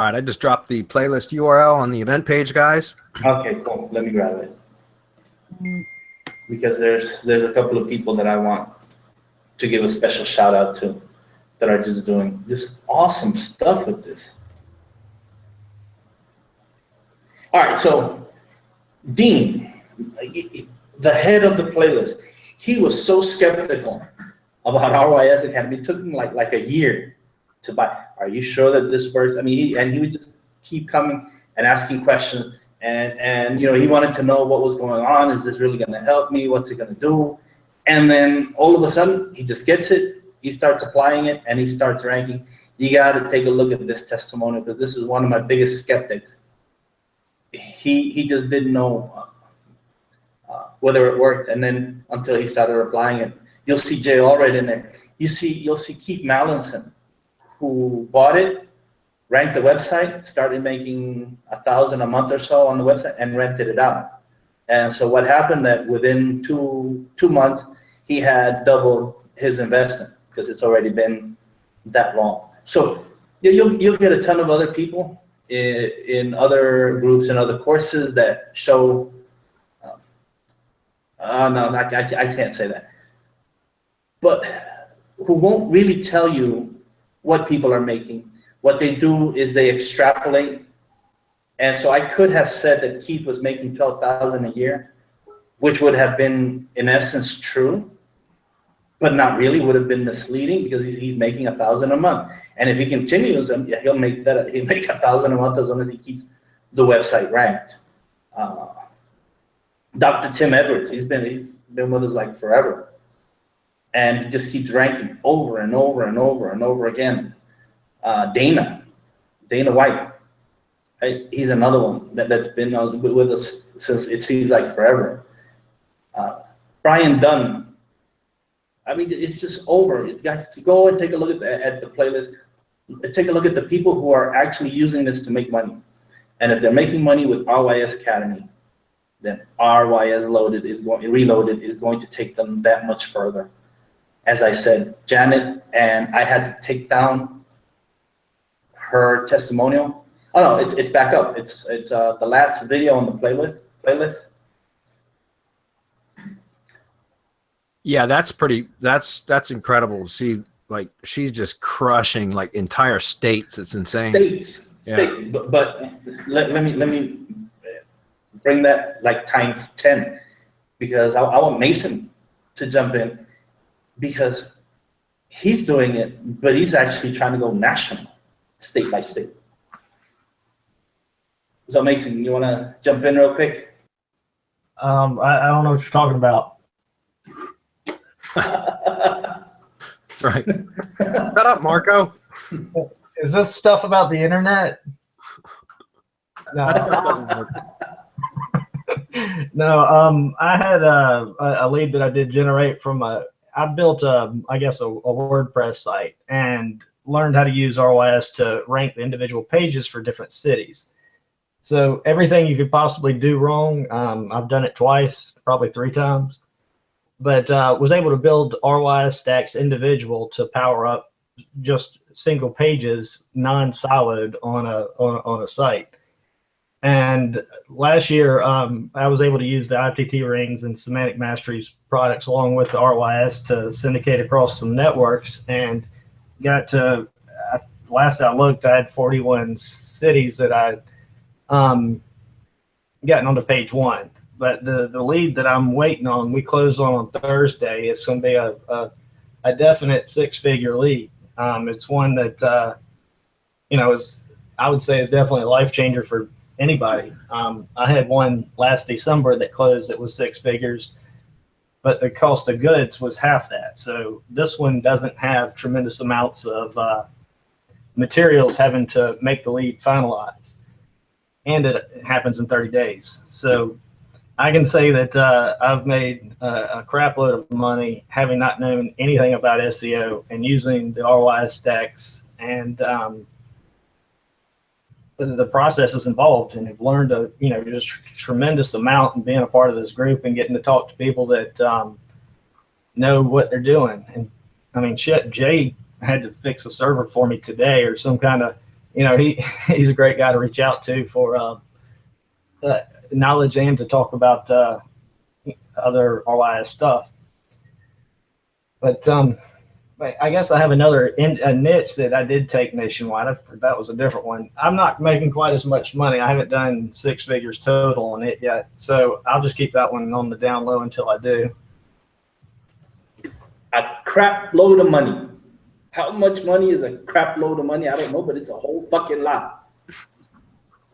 All right, I just dropped the playlist URL on the event page, guys. Okay, cool. Let me grab it. Because there's a couple of people that I want to give a special shout out to. that are just doing just awesome stuff with this. All right, so Dean, the head of the playlist, he was so skeptical about RYS Academy. It took him like a year to buy. Are you sure that this works? I mean, he would just keep coming and asking questions, and you know, he wanted to know what was going on. Is this really going to help me? What's it going to do? And then all of a sudden, he just gets it. He starts applying it, and he starts ranking. You got to take a look at this testimonial, because this is one of my biggest skeptics. He just didn't know whether it worked, and then until he started applying it. You'll see Jay Allred in there. You'll see Keith Mallinson, who bought it, ranked the website, started making $1,000 a month or so on the website, and rented it out. And so what happened that within two months, he had doubled his investment, because it's already been that long. So you'll get a ton of other people in other groups and other courses that show. No, I can't say that. But who won't really tell you what people are making. What they do is they extrapolate. And so I could have said that Keith was making $12,000 a year, which would have been in essence true, but not really. Would have been misleading, because he's making $1,000 a month. And if he continues, he'll make $1,000 a month as long as he keeps the website ranked. Dr. Tim Edwards, he's been with us like forever, and he just keeps ranking over and over and over and over again. Dana White, right? He's another one that's been with us since it seems like forever. Brian Dunn, I mean, it's just over. You guys, to go and take a look at the playlist. Take a look at the people who are actually using this to make money, and if they're making money with RYS Academy, then RYS Reloaded is going to take them that much further. As I said, Janet, and I had to take down her testimonial. Oh no, it's back up. It's the last video on the playlist. Yeah, that's incredible to see. Like, she's just crushing like entire states. It's insane. States. But let me bring that like times 10, because I want Mason to jump in, because he's doing it, but he's actually trying to go national, state by state. So Mason, you want to jump in real quick? I don't know what you're talking about. That's right. Shut up, Marco. Is this stuff about the internet? No, That stuff doesn't work. no. I had a lead that I did generate from I built I guess a WordPress site, and learned how to use RYS to rank the individual pages for different cities. So everything you could possibly do wrong, I've done it twice, probably 3 times, but was able to build RYS stacks individual to power up just single pages, non-siloed on a site. And last year, I was able to use the IFTT rings and Semantic Mastery's products along with the RYS to syndicate across some networks, and got to, last I looked, I had 41 cities that I'd gotten onto page 1. But the lead that I'm waiting on, we closed on Thursday. It's going to be a definite 6-figure lead. It's one that, I would say is definitely a life changer for anybody. I had one last December that closed that was 6 figures, but the cost of goods was half that. So this one doesn't have tremendous amounts of materials having to make the lead finalize, and it happens in 30 days. So I can say that I've made a crap load of money having not known anything about SEO and using the RYS stacks, and the processes involved, and have learned a just tremendous amount, and being a part of this group and getting to talk to people that know what they're doing. And I mean, shit, Jay had to fix a server for me today, or some kind of, he's a great guy to reach out to for knowledge and to talk about other RYS stuff. But I guess I have another a niche that I did take nationwide. That was a different one. I'm not making quite as much money. I haven't done 6 figures total on it yet. So I'll just keep that one on the down low until I do. A crap load of money. How much money is a crap load of money? I don't know, but it's a whole fucking lot.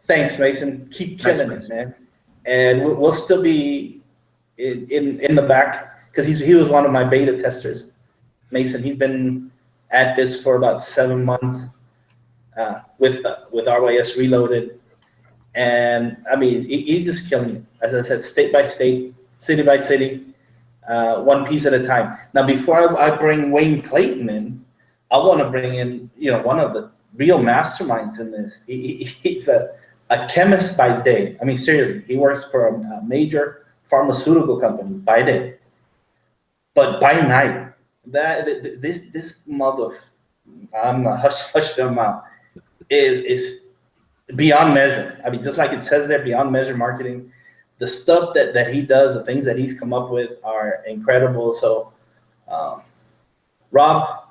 Thanks, Mason. Keep killing it, man. And we'll still be in the back because he was one of my beta testers. Mason, he's been at this for about 7 months with RYS Reloaded, and I mean he's just killing it. As I said, state by state, city by city, one piece at a time. Now, before I bring Wayne Clayton in, I want to bring in one of the real masterminds in this. He's a chemist by day. I mean, seriously, he works for a major pharmaceutical company by day, but by night. This mother, I'm not hush them out, is beyond measure. I mean, just like it says there, beyond measure marketing. The stuff that he does, the things that he's come up with are incredible. So, Rob,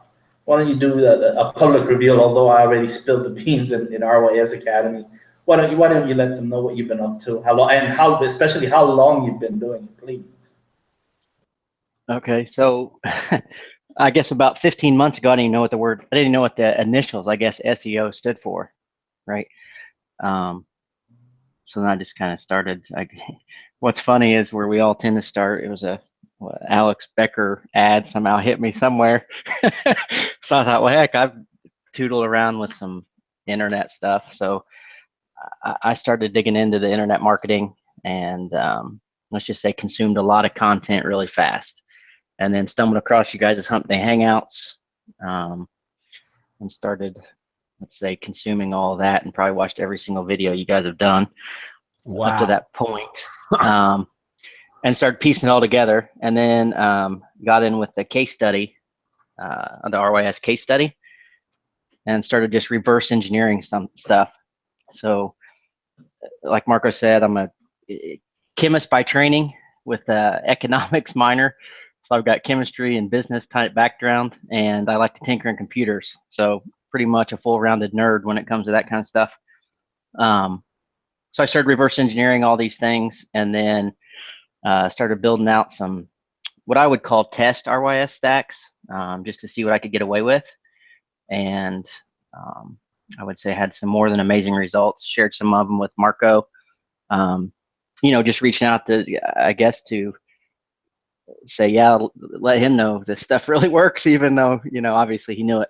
why don't you do a public reveal? Although I already spilled the beans in RYS Academy, why don't you let them know what you've been up to, how long, and especially how long you've been doing it, please. Okay, so I guess about 15 months ago, I didn't even know what the initials, I guess, SEO stood for, right? So then I just kind of started. What's funny is where we all tend to start, it was Alex Becker ad somehow hit me somewhere. So I thought, well, heck, I've tootled around with some internet stuff. So I started digging into the internet marketing and let's just say consumed a lot of content really fast. And then stumbled across you guys' Hump Day Hangouts and started, let's say, consuming all of that and probably watched every single video you guys have done up to that point. And started piecing it all together. And then got in with the case study, the RYS case study, and started just reverse engineering some stuff. So like Marco said, I'm a chemist by training with economics minor. So I've got chemistry and business type background, and I like to tinker in computers. So pretty much a full-rounded nerd when it comes to that kind of stuff. So I started reverse engineering all these things, and then started building out some what I would call test RYS stacks, just to see what I could get away with. And I would say had some more than amazing results. Shared some of them with Marco. Just reaching out to, I guess, to say, yeah, let him know this stuff really works, even though, obviously he knew it.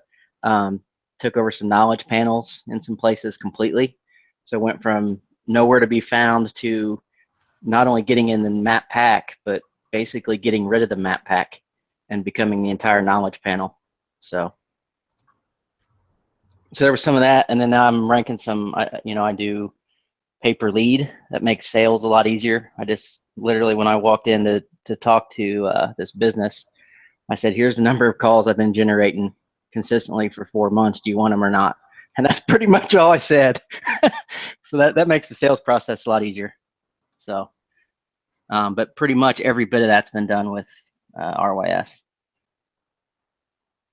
Took over some knowledge panels in some places completely. So went from nowhere to be found to not only getting in the map pack, but basically getting rid of the map pack and becoming the entire knowledge panel. So there was some of that. And then now I'm ranking some, I do pay-per lead. That makes sales a lot easier. I just literally, when I walked in to talk to this business, I said, here's the number of calls I've been generating consistently for 4 months. Do you want them or not? And that's pretty much all I said. So that makes the sales process a lot easier. So, but pretty much every bit of that's been done with RYS.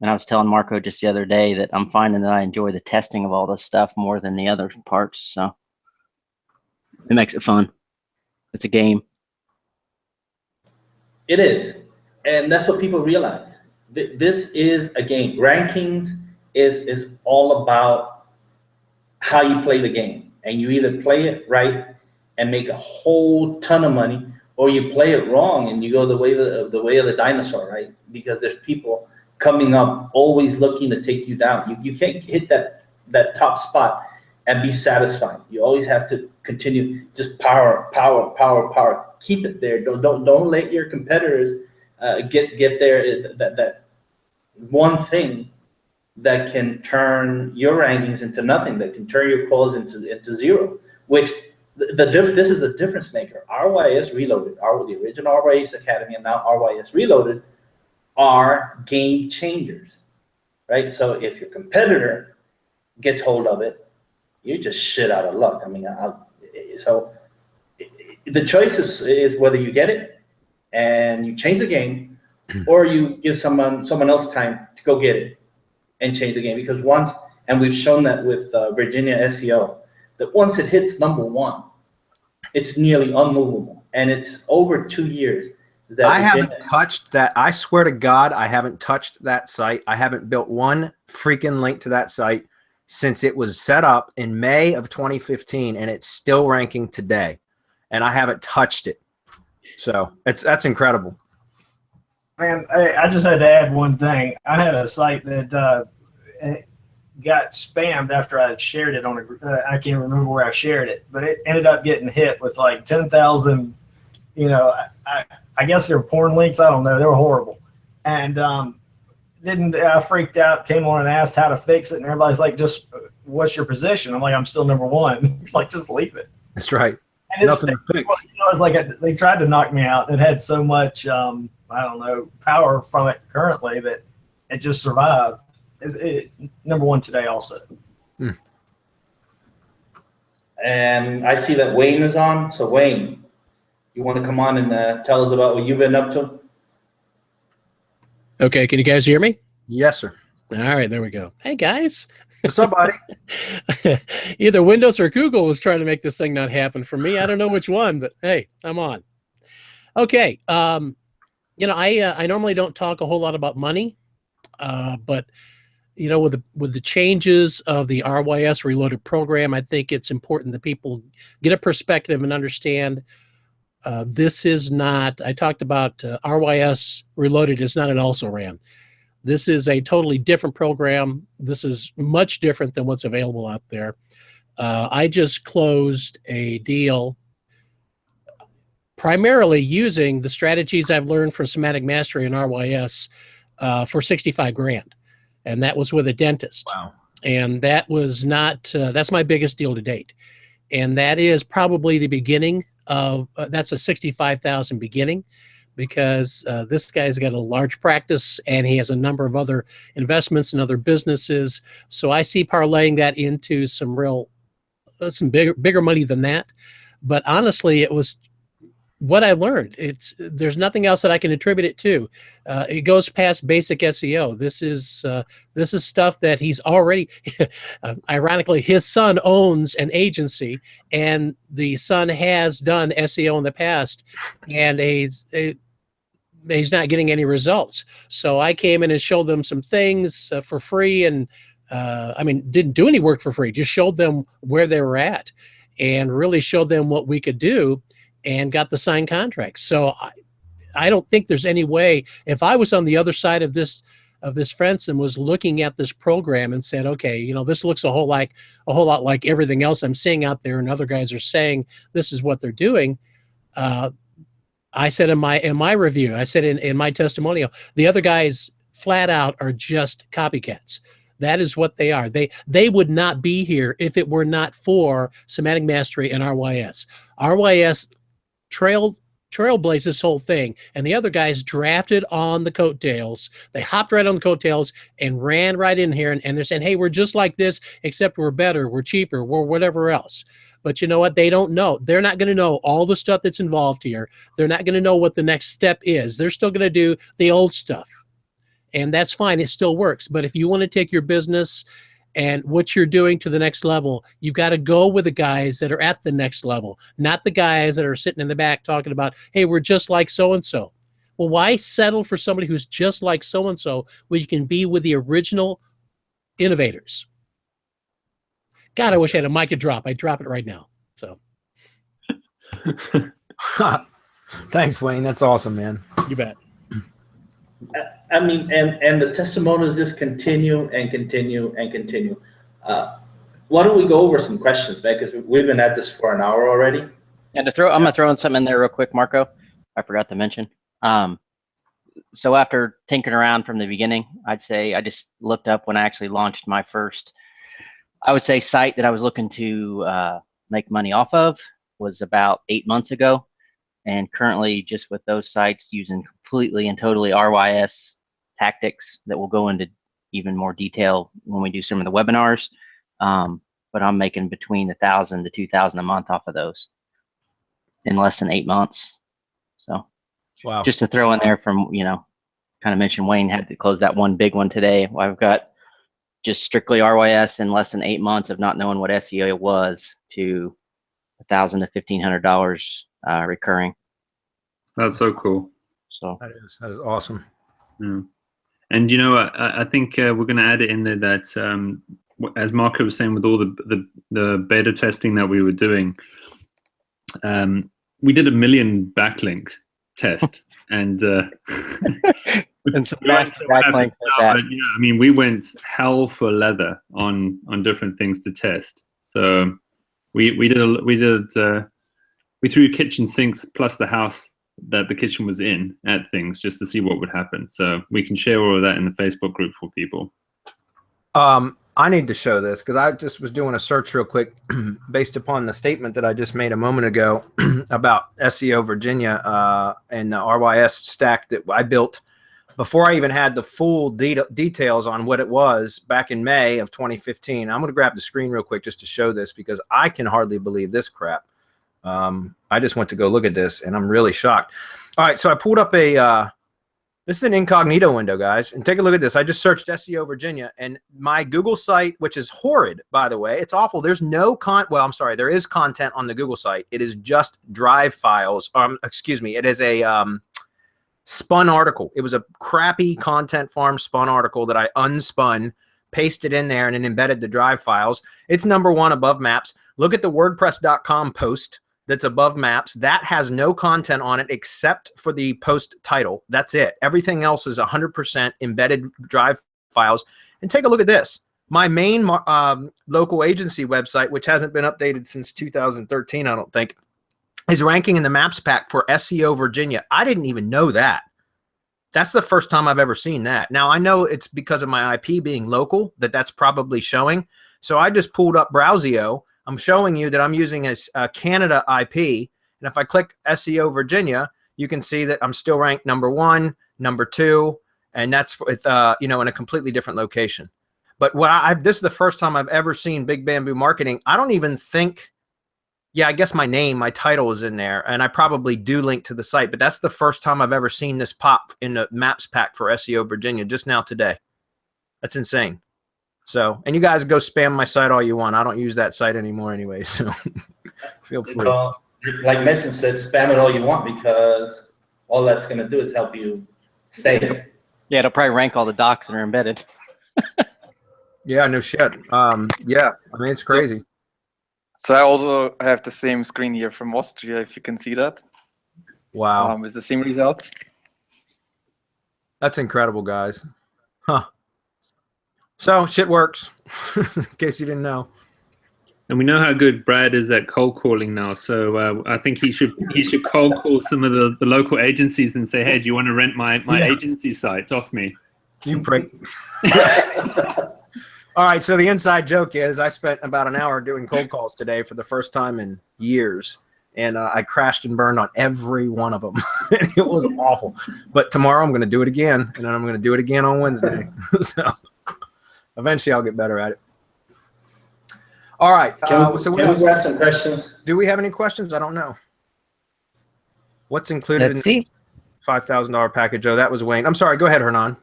And I was telling Marco just the other day that I'm finding that I enjoy the testing of all this stuff more than the other parts. So it makes it fun. It's a game. It is. And that's what people realize. This is a game. Rankings is all about how you play the game. And you either play it right and make a whole ton of money, or you play it wrong and you go the way of the dinosaur, right? Because there's people coming up always looking to take you down. You can't hit that top spot and be satisfied. You always have to continue, just power. Keep it there. Don't let your competitors get there. That one thing that can turn your rankings into nothing, that can turn your calls into zero. Which this is a difference maker. RYS Reloaded, the original RYS Academy, and now RYS Reloaded are game changers, right? So if your competitor gets hold of it, you're just shit out of luck. I mean, so the choice is whether you get it and you change the game, or you give someone else time to go get it and change the game. Because once, and we've shown that with Virginia SEO, that once it hits #1, it's nearly unmovable, and it's over 2 years. That I Virginia, haven't touched that. I swear to God, I haven't touched that site. I haven't built one freaking link to that site since it was set up in May of 2015, and it's still ranking today, and I haven't touched it. So that's incredible. Man, I just had to add one thing. I had a site that got spammed after I shared it on I can't remember where I shared it, but it ended up getting hit with like 10,000. I guess they were porn links. I don't know. They were horrible, and I freaked out. Came on and asked how to fix it, and everybody's like, "Just what's your position?" I'm like, "I'm still #1." It's like, just leave it. That's right. And Nothing to fix. It's like they tried to knock me out. It had so much, I don't know, power from it currently that it just survived. It's #1 today also. and I see that Wayne is on. So Wayne, you want to come on and tell us about what you've been up to? Okay, can you guys hear me? Yes, sir. All right, there we go. Hey, guys. What's up, buddy? Either Windows or Google was trying to make this thing not happen for me. I don't know which one, but hey, I'm on. Okay. I normally don't talk a whole lot about money, but with the changes of the RYS Reloaded program, I think it's important that people get a perspective and understand this is not. I talked about RYS Reloaded is not an also-ran. This is a totally different program. This is much different than what's available out there. I just closed a deal primarily using the strategies I've learned from Semantic Mastery and RYS for 65 grand. And that was with a dentist. Wow. And that was not, that's my biggest deal to date. And that is probably the beginning of, that's a 65,000 beginning, because this guy's got a large practice and he has a number of other investments in other businesses. So I see parlaying that into some bigger money than that. But honestly, it was what I learned. There's nothing else that I can attribute it to. It goes past basic SEO. This is stuff that he's already, ironically, his son owns an agency, and the son has done SEO in the past, and he's not getting any results. So I came in and showed them some things for free, and didn't do any work for free, just showed them where they were at and really showed them what we could do, and got the signed contract. So I don't think there's any way, if I was on the other side of this fence and was looking at this program and said, okay, this looks a whole lot like everything else I'm seeing out there, and other guys are saying this is what they're doing. I said in my review, I said in my testimonial, the other guys flat out are just copycats. That is what they are. They would not be here if it were not for Semantic Mastery and RYS. RYS trailblazed this whole thing, and the other guys drafted on the coattails. They hopped right on the coattails and ran right in here, and they're saying, hey, we're just like this, except we're better, we're cheaper, we're whatever else. But you know what? They don't know. They're not going to know all the stuff that's involved here. They're not going to know what the next step is. They're still going to do the old stuff. And that's fine. It still works. But if you want to take your business and what you're doing to the next level, you've got to go with the guys that are at the next level, not the guys that are sitting in the back talking about, hey, we're just like so-and-so. Well, why settle for somebody who's just like so-and-so when you can be with the original innovators? God, I wish I had a mic to drop. I'd drop it right now. So, Thanks, Wayne. That's awesome, man. You bet. And the testimonials just continue and continue and continue. Why don't we go over some questions, man? Because we've been at this for an hour already. And I'm gonna throw in something in there real quick, Marco. I forgot to mention. So after tinkering around from the beginning, I'd say I just looked up when I actually launched my first, I would say, site that I was looking to make money off of was about 8 months ago. And currently, just with those sites, using completely and totally RYS tactics that will go into even more detail when we do some of the webinars. But I'm making between 1,000 to 2,000 a month off of those in less than 8 months. So, wow. Just to throw in there from kind of mentioned Wayne had to close that one big one today. Well, I've got just strictly RYS in less than 8 months of not knowing what SEO was to $1,000 to $1,500 recurring. That's so cool. So that is awesome. Yeah. And you know, I think we're going to add it in there that, as Marco was saying, with all the beta testing that we were doing, we did 1 million backlink test, and and some massive backlinks like that. But, yeah, I mean, we went hell for leather on different things to test. So we threw kitchen sinks plus the house that the kitchen was in at things just to see what would happen. So we can share all of that in the Facebook group for people. I need to show this because I just was doing a search real quick based upon the statement that I just made a moment ago about SEO Virginia and the RYS stack that I built before I even had the full details on what it was back in May of 2015. I'm going to grab the screen real quick just to show this because I can hardly believe this crap. I just went to go look at this and I'm really shocked. All right, so I pulled up this is an incognito window, guys, and take a look at this. I just searched SEO Virginia, and my Google site, which is horrid, by the way, it's awful. There's no well, I'm sorry, there is content on the Google site. It is just drive files. Excuse me, it is a spun article. It was a crappy content farm spun article that I unspun, pasted in there, and then embedded the drive files. It's #1 above maps. Look at the WordPress.com post that's above maps. That has no content on it except for the post title. That's it. Everything else is 100% embedded drive files. And take a look at this. My main local agency website, which hasn't been updated since 2013, I don't think, is ranking in the maps pack for SEO Virginia. I didn't even know that. That's the first time I've ever seen that. Now, I know it's because of my IP being local that's probably showing. So I just pulled up Browsio. I'm showing you that I'm using a Canada IP. And if I click SEO Virginia, you can see that I'm still ranked #1, #2, and that's with, in a completely different location. But this is the first time I've ever seen Big Bamboo Marketing. I don't even think, I guess my title is in there, and I probably do link to the site, but that's the first time I've ever seen this pop in the maps pack for SEO Virginia just now today. That's insane. So, and you guys go spam my site all you want. I don't use that site anymore anyway, so feel free. Like Mason said, spam it all you want because all that's going to do is help you say it. Yeah, it'll probably rank all the docs that are embedded. Yeah, no shit. Yeah, I mean, it's crazy. So I also have the same screen here from Austria, if you can see that. Wow. With the same results. That's incredible, guys. Huh. So shit works, in case you didn't know. And we know how good Brad is at cold calling now. So I think he should cold call some of the local agencies and say, hey, do you want to rent my agency sites off me? You prick. All right, so the inside joke is I spent about an hour doing cold calls today for the first time in years. And I crashed and burned on every one of them. It was awful. But tomorrow I'm going to do it again. And then I'm going to do it again on Wednesday. So eventually I'll get better at it. All right. Can we grab some questions? Do we have any questions? I don't know. What's included in the $5,000 package? Oh, that was Wayne. I'm sorry. Go ahead, Hernan.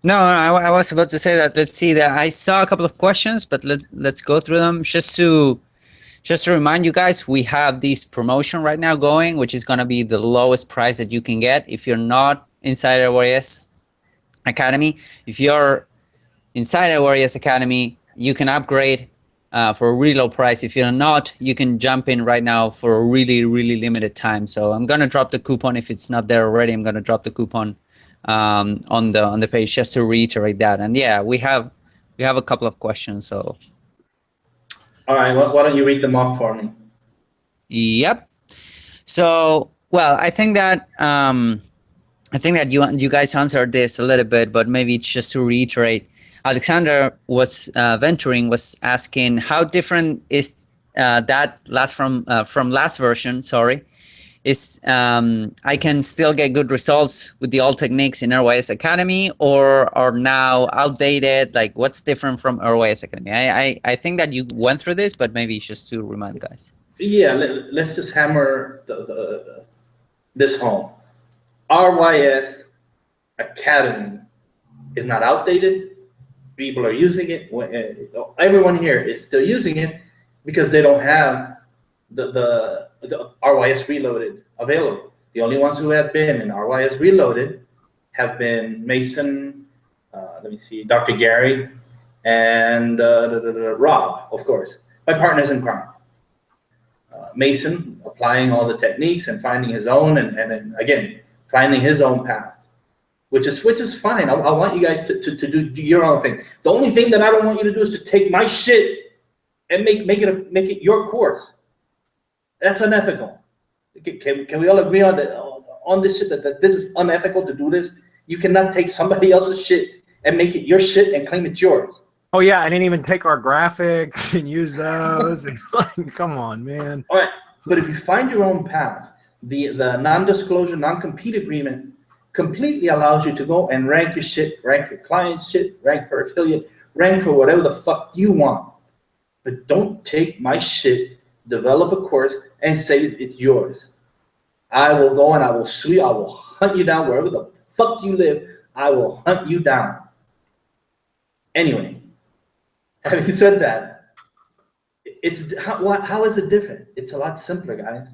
No, I was about to say that. Let's see that I saw a couple of questions, but let's go through them just to remind you guys. We have this promotion right now going, which is going to be the lowest price that you can get if you're not inside our RYS Academy. If you're inside our RYS Academy, you can upgrade for a really low price. If you're not, you can jump in right now for a really, really limited time. So I'm going to drop the coupon. If it's not there already, I'm going to drop the coupon on the page just to reiterate that. And yeah, we have a couple of questions. So all right, why don't you read them off for me? Yep. So well, I think that you guys answered this a little bit, but maybe it's just to reiterate. Alexander was asking how different is that from last version. Sorry. Is I can still get good results with the old techniques in RYS Academy, or are now outdated? Like, what's different from RYS Academy? I think that you went through this, but maybe just to remind guys. Yeah, let's just hammer this home. RYS Academy is not outdated. People are using it. Everyone here is still using it because they don't have the RYS Reloaded available. The only ones who have been in RYS Reloaded have been Mason, let me see, Dr. Gary, and Rob, of course, my partners in crime. Mason applying all the techniques and finding his own, and then again finding his own path, which is fine. I want you guys to do your own thing. The only thing that I don't want you to do is to take my shit and make it your course. That's unethical. Can we all agree on this shit that this is unethical to do this? You cannot take somebody else's shit and make it your shit and claim it's yours. Oh yeah, I didn't even take our graphics and use those. Come on, man. All right, but if you find your own path, the non-disclosure, non-compete agreement completely allows you to go and rank your shit, rank your client's shit, rank for affiliate, rank for whatever the fuck you want. But don't take my shit, develop a course, and say it's yours. I will go and I will sue you. I will hunt you down wherever the fuck you live. I will hunt you down. Anyway, having said that, how is it different? It's a lot simpler, guys.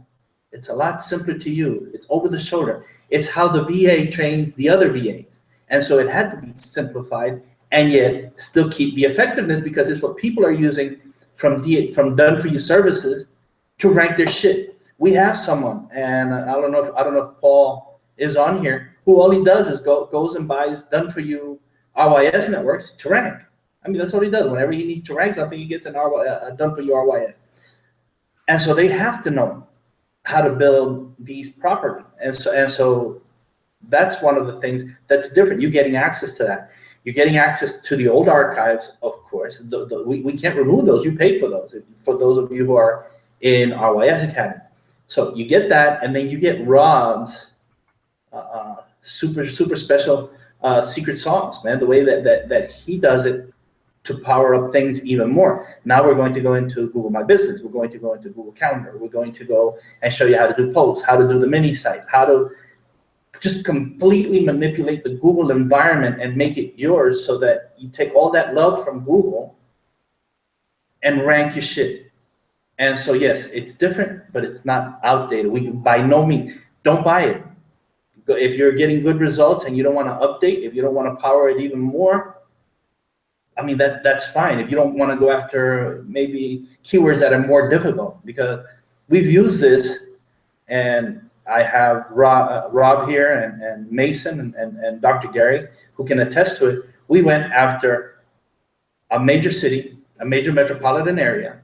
It's a lot simpler to use. It's over the shoulder. It's how the VA trains the other VAs. And so it had to be simplified and yet still keep the effectiveness, because it's what people are using from done for you services to rank their shit. We have someone, and I don't know if Paul is on here, who all he does is goes and buys done for you RYS networks to rank. I mean, that's what he does. Whenever he needs to rank something, he gets an done for you RYS. And so they have to know how to build these properly. And so that's one of the things that's different. You're getting access to that. You're getting access to the old archives, of course. We can't remove those. You paid for those. For those of you who are in RYS Academy. So you get that, and then you get Rob's super special secret sauce, man. The way that he does it to power up things even more. Now we're going to go into Google My Business. We're going to go into Google Calendar. We're going to go and show you how to do posts, how to do the mini site, how to just completely manipulate the Google environment and make it yours, so that you take all that love from Google and rank your shit. And so, yes, it's different, but it's not outdated. We by no means, don't buy it. If you're getting good results and you don't want to update, if you don't want to power it even more, I mean, that's fine. If you don't want to go after maybe keywords that are more difficult, because we've used this, and I have Rob here and Mason and Dr. Gary who can attest to it. We went after a major city, a major metropolitan area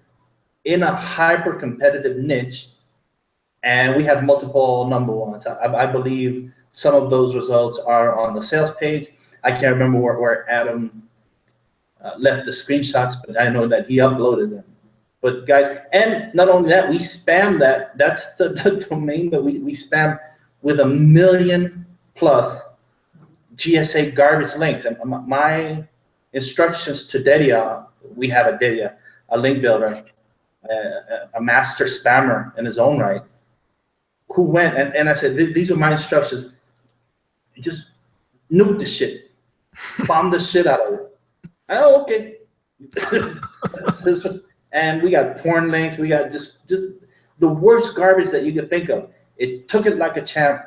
in a hyper competitive niche, and we have multiple number ones. I believe some of those results are on the sales page. I can't remember where Adam left the screenshots, but I know that he uploaded them. But guys, and not only that, we spam that. That's the domain that we spam with 1 million+ GSA garbage links. And my instructions to Dedia, we have a Dedia, a link builder, a master spammer in his own right, who went and I said, these are my instructions. Just nuke the shit, bomb the shit out of it. Oh, okay. And we got porn links. We got just the worst garbage that you could think of. It took it like a champ,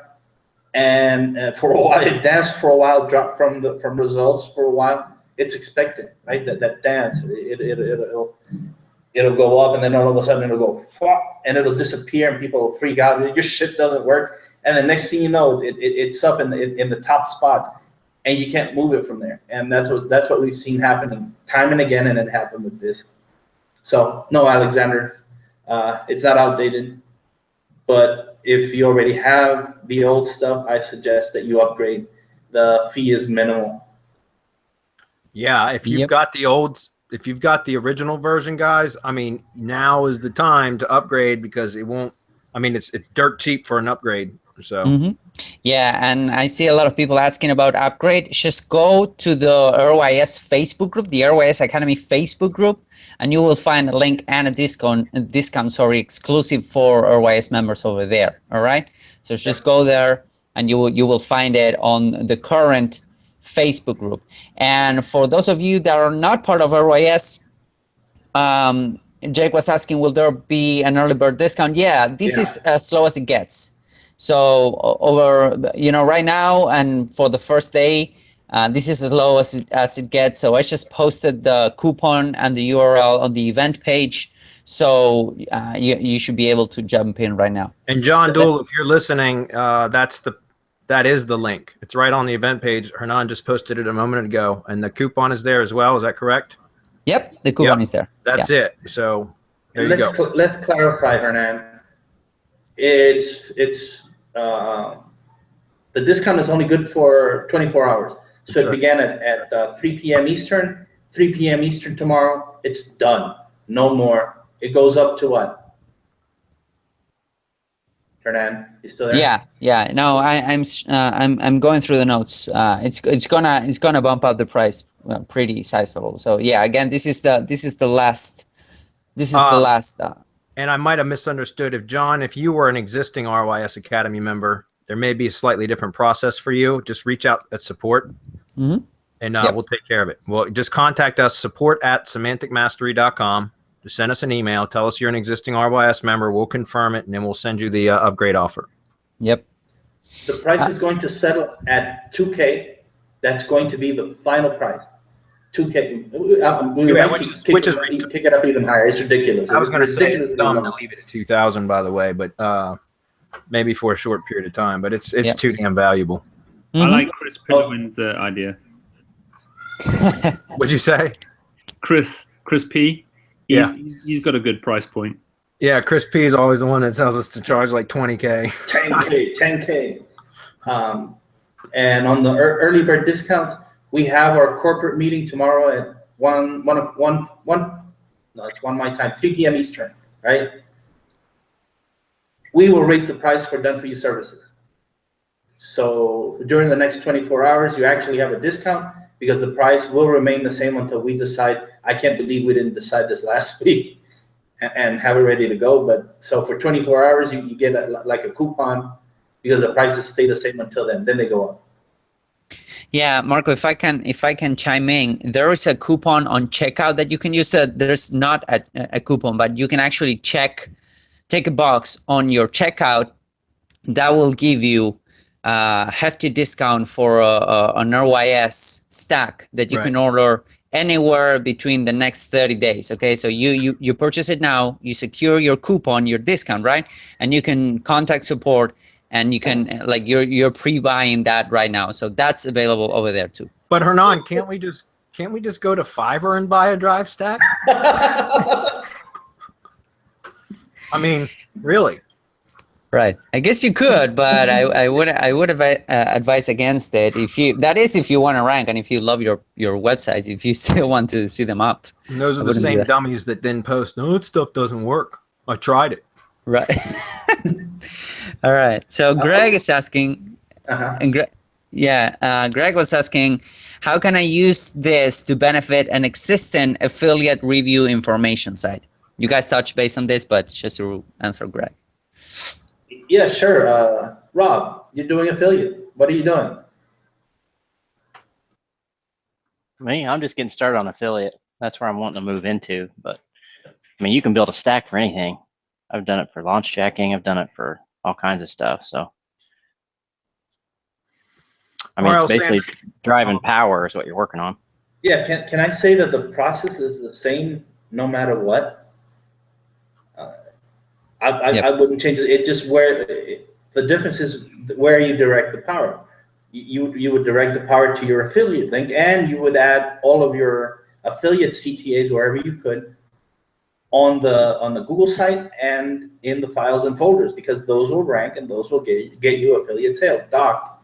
and for a while it danced for a while, dropped from results for a while. It's expected, right? That dance, it'll go up, and then all of a sudden it'll go, and it'll disappear, and people will freak out. Your shit doesn't work, and the next thing you know, it's up in the top spots, and you can't move it from there. And that's what we've seen happening time and again, and it happened with this. So no, Alexander, it's not outdated, but if you already have the old stuff, I suggest that you upgrade. The fee is minimal. Yeah, if you've got the if you've got the original version, guys, I mean, now is the time to upgrade, because it won't. I mean, it's dirt cheap for an upgrade. So. Yeah, and I see a lot of people asking about upgrade. Just go to the RYS Facebook group, the RYS Academy Facebook group, and you will find a link and a discount, exclusive for RYS members over there. All right, so just go there and you will find it on the current Facebook group. And for those of you that are not part of RYS, Jake was asking, will there be an early bird discount? Yeah, this is as low as it gets. So over, right now and for the first day, this is as low as it gets. So I just posted the coupon and the URL on the event page. So you should be able to jump in right now. And John Dool, if you're listening, that is the link. It's right on the event page. Hernan just posted it a moment ago, and the coupon is there as well. Is that correct? Yep, the coupon is there. That's it. So there you go. Let's clarify, Hernan. It's the discount is only good for 24 hours. So it began at 3 p.m. Eastern. 3 p.m. Eastern tomorrow. It's done. No more. It goes up to what? Hernan, you still there? Yeah. No, I'm going through the notes. It's gonna bump up the price pretty sizable. So yeah, again, this is the last. And I might have misunderstood. If you were an existing RYS Academy member, there may be a slightly different process for you. Just reach out at support, and we'll take care of it. Well, just contact us, support@semanticmastery.com. Just send us an email. Tell us you're an existing RYS member. We'll confirm it, and then we'll send you the upgrade offer. Yep. The price is going to settle at 2K. That's going to be the final price. 2K. Which is pick it up even higher. It's ridiculous. I was going to say it's dumb to leave it at 2,000, by the way, but maybe for a short period of time. But it's too damn valuable. I like Chris Pilgrim's idea. What'd you say? Chris P. He's got a good price point. Yeah, Chris P is always the one that tells us to charge like 20K. 10K. And on the early bird discounts, we have our corporate meeting tomorrow at 1 my time, 3 p.m. Eastern, right? We will raise the price for done for you services. So during the next 24 hours, you actually have a discount because the price will remain the same until we decide. I can't believe we didn't decide this last week and have it ready to go. But so for 24 hours, you get like a coupon because the prices stay the same until then. Then they go up. Yeah, Marco, if I can chime in, there is a coupon on checkout that you can use. There's not a coupon, but you can actually take a box on your checkout that will give you a hefty discount for an RYS stack that you can order anywhere between the next 30 days. Okay, so you purchase it now, you secure your coupon, your discount, right? And you can contact support, and you can you're pre-buying that right now. So that's available over there too. But Hernan, can't we just go to Fiverr and buy a drive stack? I mean, really? Right. I guess you could, but I would advise against it if you want to rank and if you love your websites, if you still want to see them up. And those are the same dummies that then post, "No, that stuff doesn't work. I tried it." Right. All right. So Greg is asking, and Greg was asking, how can I use this to benefit an existing affiliate review information site? You guys touched base on this, but just to answer Greg. Yeah, sure. Rob, you're doing affiliate. What are you doing? Me, I'm just getting started on affiliate. That's where I'm wanting to move into. But I mean, you can build a stack for anything. I've done it for launch jacking. I've done it for all kinds of stuff. So, I mean, it's basically driving power is what you're working on. Yeah. Can I say that the process is the same no matter what? I wouldn't change it. It just the difference is where you direct the power. You would direct the power to your affiliate link, and you would add all of your affiliate CTAs wherever you could on the Google site and in the files and folders, because those will rank and those will get you affiliate sales. Doc,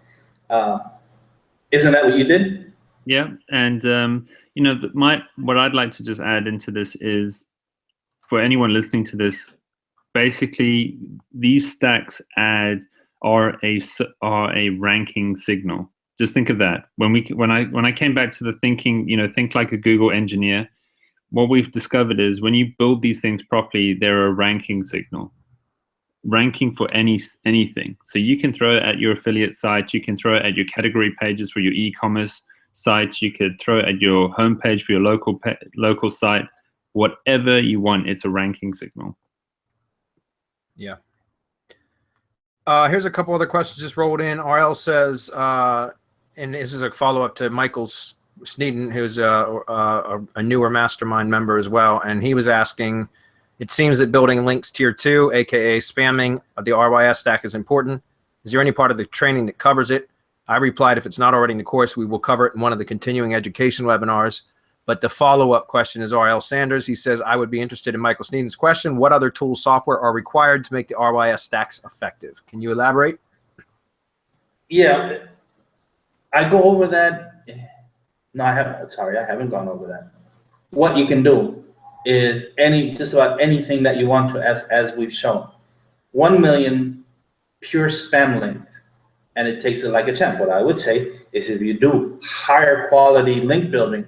isn't that what you did? Yeah, and what I'd like to just add into this is, for anyone listening to this, basically these stacks are a ranking signal. Just think of that. When I came back to the thinking, think like a Google engineer. What we've discovered is when you build these things properly, they're a ranking signal. ranking for anything. So you can throw it at your affiliate site, you can throw it at your category pages for your e-commerce sites, you could throw it at your homepage for your local site, whatever you want. It's a ranking signal. Yeah. Here's a couple other questions just rolled in. RL says, and this is a follow-up to Michael's Sneeden, who's a newer mastermind member as well, and he was asking, it seems that building links tier 2, aka spamming the RYS stack, is important. Is there any part of the training that covers it? I replied, if it's not already in the course, we will cover it in one of the continuing education webinars. But the follow-up question is RL Sanders. He says, I would be interested in Michael Sneeden's question. What other tools, software are required to make the RYS stacks effective? Can you elaborate? Yeah, I go over that. No, I haven't gone over that. What you can do is just about anything that you want to, as we've shown. 1 million pure spam links, and it takes it like a champ. What I would say is, if you do higher quality link building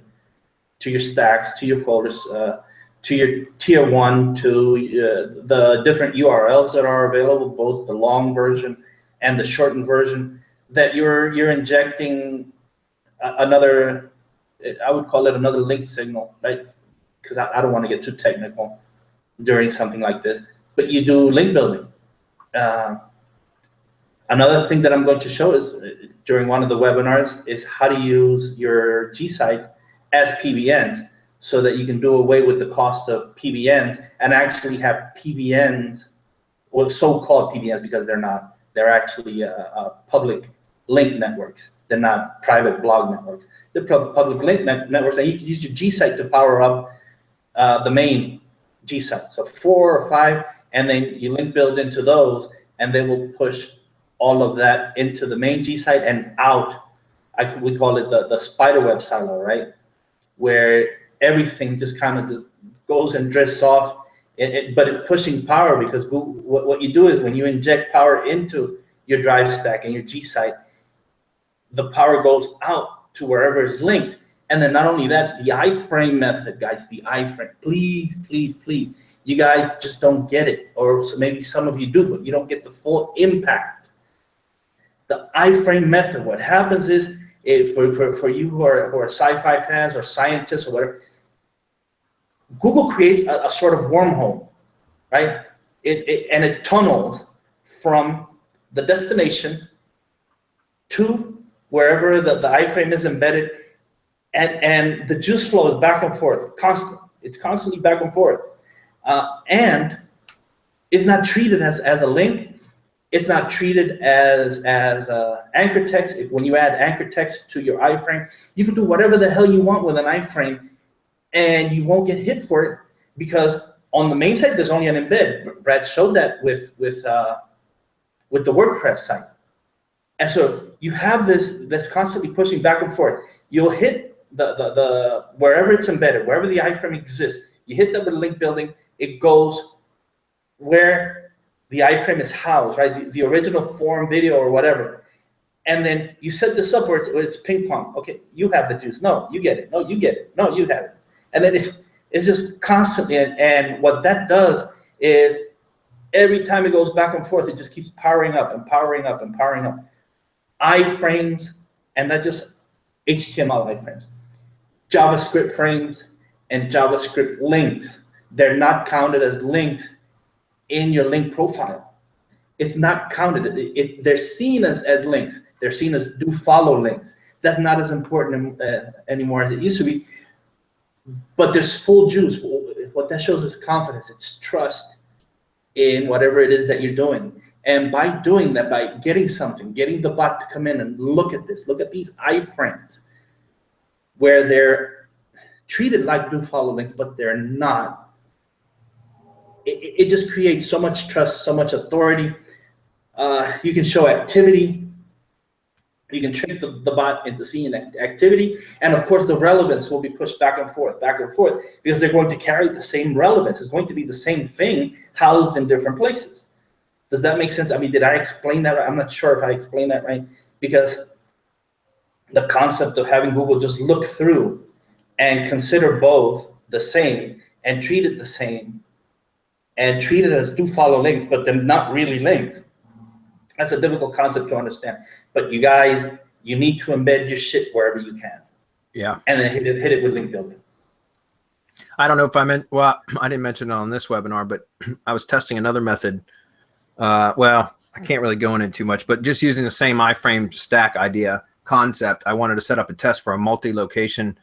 to your stacks, to your folders, to your tier 1, to the different URLs that are available, both the long version and the shortened version, that you're injecting another, I would call it another link signal, right? Because I don't want to get too technical during something like this, but you do link building. Another thing that I'm going to show is during one of the webinars is how to use your G sites as PBNs, so that you can do away with the cost of PBNs and actually have PBNs, or so-called PBNs, because they're not. They're actually public link networks. They're not private blog networks. They're public link networks, and you can use your G site to power up the main G site. So 4 or 5, and then you link build into those, and they will push all of that into the main G site and out. We call it the spider web silo, right? Where everything just kind of just goes and drifts off, but it's pushing power, because Google, what you do is when you inject power into your drive stack and your G site, the power goes out to wherever it's linked. And then not only that, the iframe method, guys, the iframe, please, please, please, you guys just don't get it. Or so maybe some of you do, but you don't get the full impact. The iframe method, what happens is, for you who are sci-fi fans or scientists or whatever, Google creates a sort of wormhole, right? And it tunnels from the destination to wherever the iframe is embedded, and the juice flow is back and forth, constant. It's constantly back and forth, and it's not treated as a link. It's not treated as anchor text. When you add anchor text to your iframe, you can do whatever the hell you want with an iframe, and you won't get hit for it, because on the main site there's only an embed. Brad showed that with the WordPress site, and so you have this that's constantly pushing back and forth. You'll hit the wherever it's embedded, wherever the iframe exists. You hit that with link building, it goes where the iframe is housed, right? The original form, video, or whatever. And then you set this up where it's ping pong. Okay, you have the juice. No, you get it. No, you get it. No, you have it. And then it's just constantly. And what that does is every time it goes back and forth, it just keeps powering up and powering up and powering up. Iframes, and not just HTML iframes, JavaScript frames and JavaScript links. They're not counted as links in your link profile. It's not counted. They're seen as links. They're seen as do follow links. That's not as important anymore as it used to be. But there's full juice. What that shows is confidence. It's trust in whatever it is that you're doing. And by doing that, by getting the bot to come in and look at this, look at these iframes, where they're treated like do follow links, but they're not. It just creates so much trust, so much authority. You can show activity. You can trick the bot into seeing activity. And of course, the relevance will be pushed back and forth, because they're going to carry the same relevance. It's going to be the same thing housed in different places. Does that make sense? I mean, did I explain that right? I'm not sure if I explained that right, because the concept of having Google just look through and consider both the same and treat it the same, and treat it as do follow links, but they're not really links. That's a difficult concept to understand. But you guys, you need to embed your shit wherever you can. Yeah. And then hit it with link building. I don't know if I meant, well, I didn't mention it on this webinar, but I was testing another method. Well, I can't really go into it too much, but just using the same iframe stack idea concept, I wanted to set up a test for a multi-location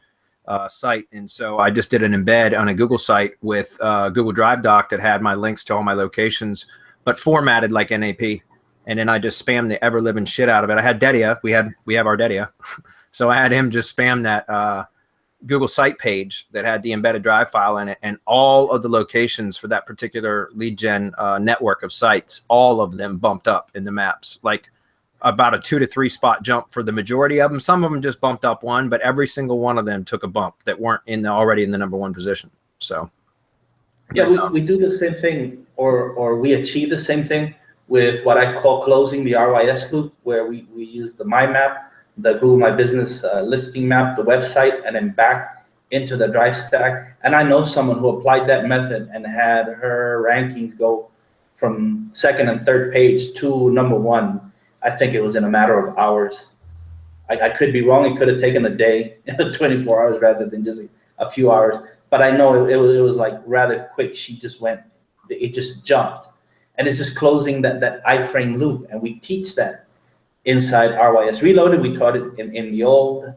site. And so I just did an embed on a Google site with Google Drive doc that had my links to all my locations, but formatted like NAP. And then I just spammed the ever living shit out of it. I had Dedia. We have our Dedia. So I had him just spam that Google site page that had the embedded drive file in it, and all of the locations for that particular lead gen network of sites, all of them bumped up in the maps, like about a 2 to 3 spot jump for the majority of them. Some of them just bumped up one, but every single one of them took a bump that weren't already in the #1 position. So yeah, we do the same thing, or we achieve the same thing with what I call closing the RYS loop, where we use the My Map, the Google My Business listing map, the website, and then back into the Drive stack. And I know someone who applied that method and had her rankings go from 2nd and 3rd page to #1. I think it was in a matter of hours. I could be wrong. It could have taken a day, 24 hours rather than just a few hours. But I know it was like rather quick. She just went, it just jumped. And it's just closing that iframe loop. And we teach that inside RYS Reloaded. We taught it in the old,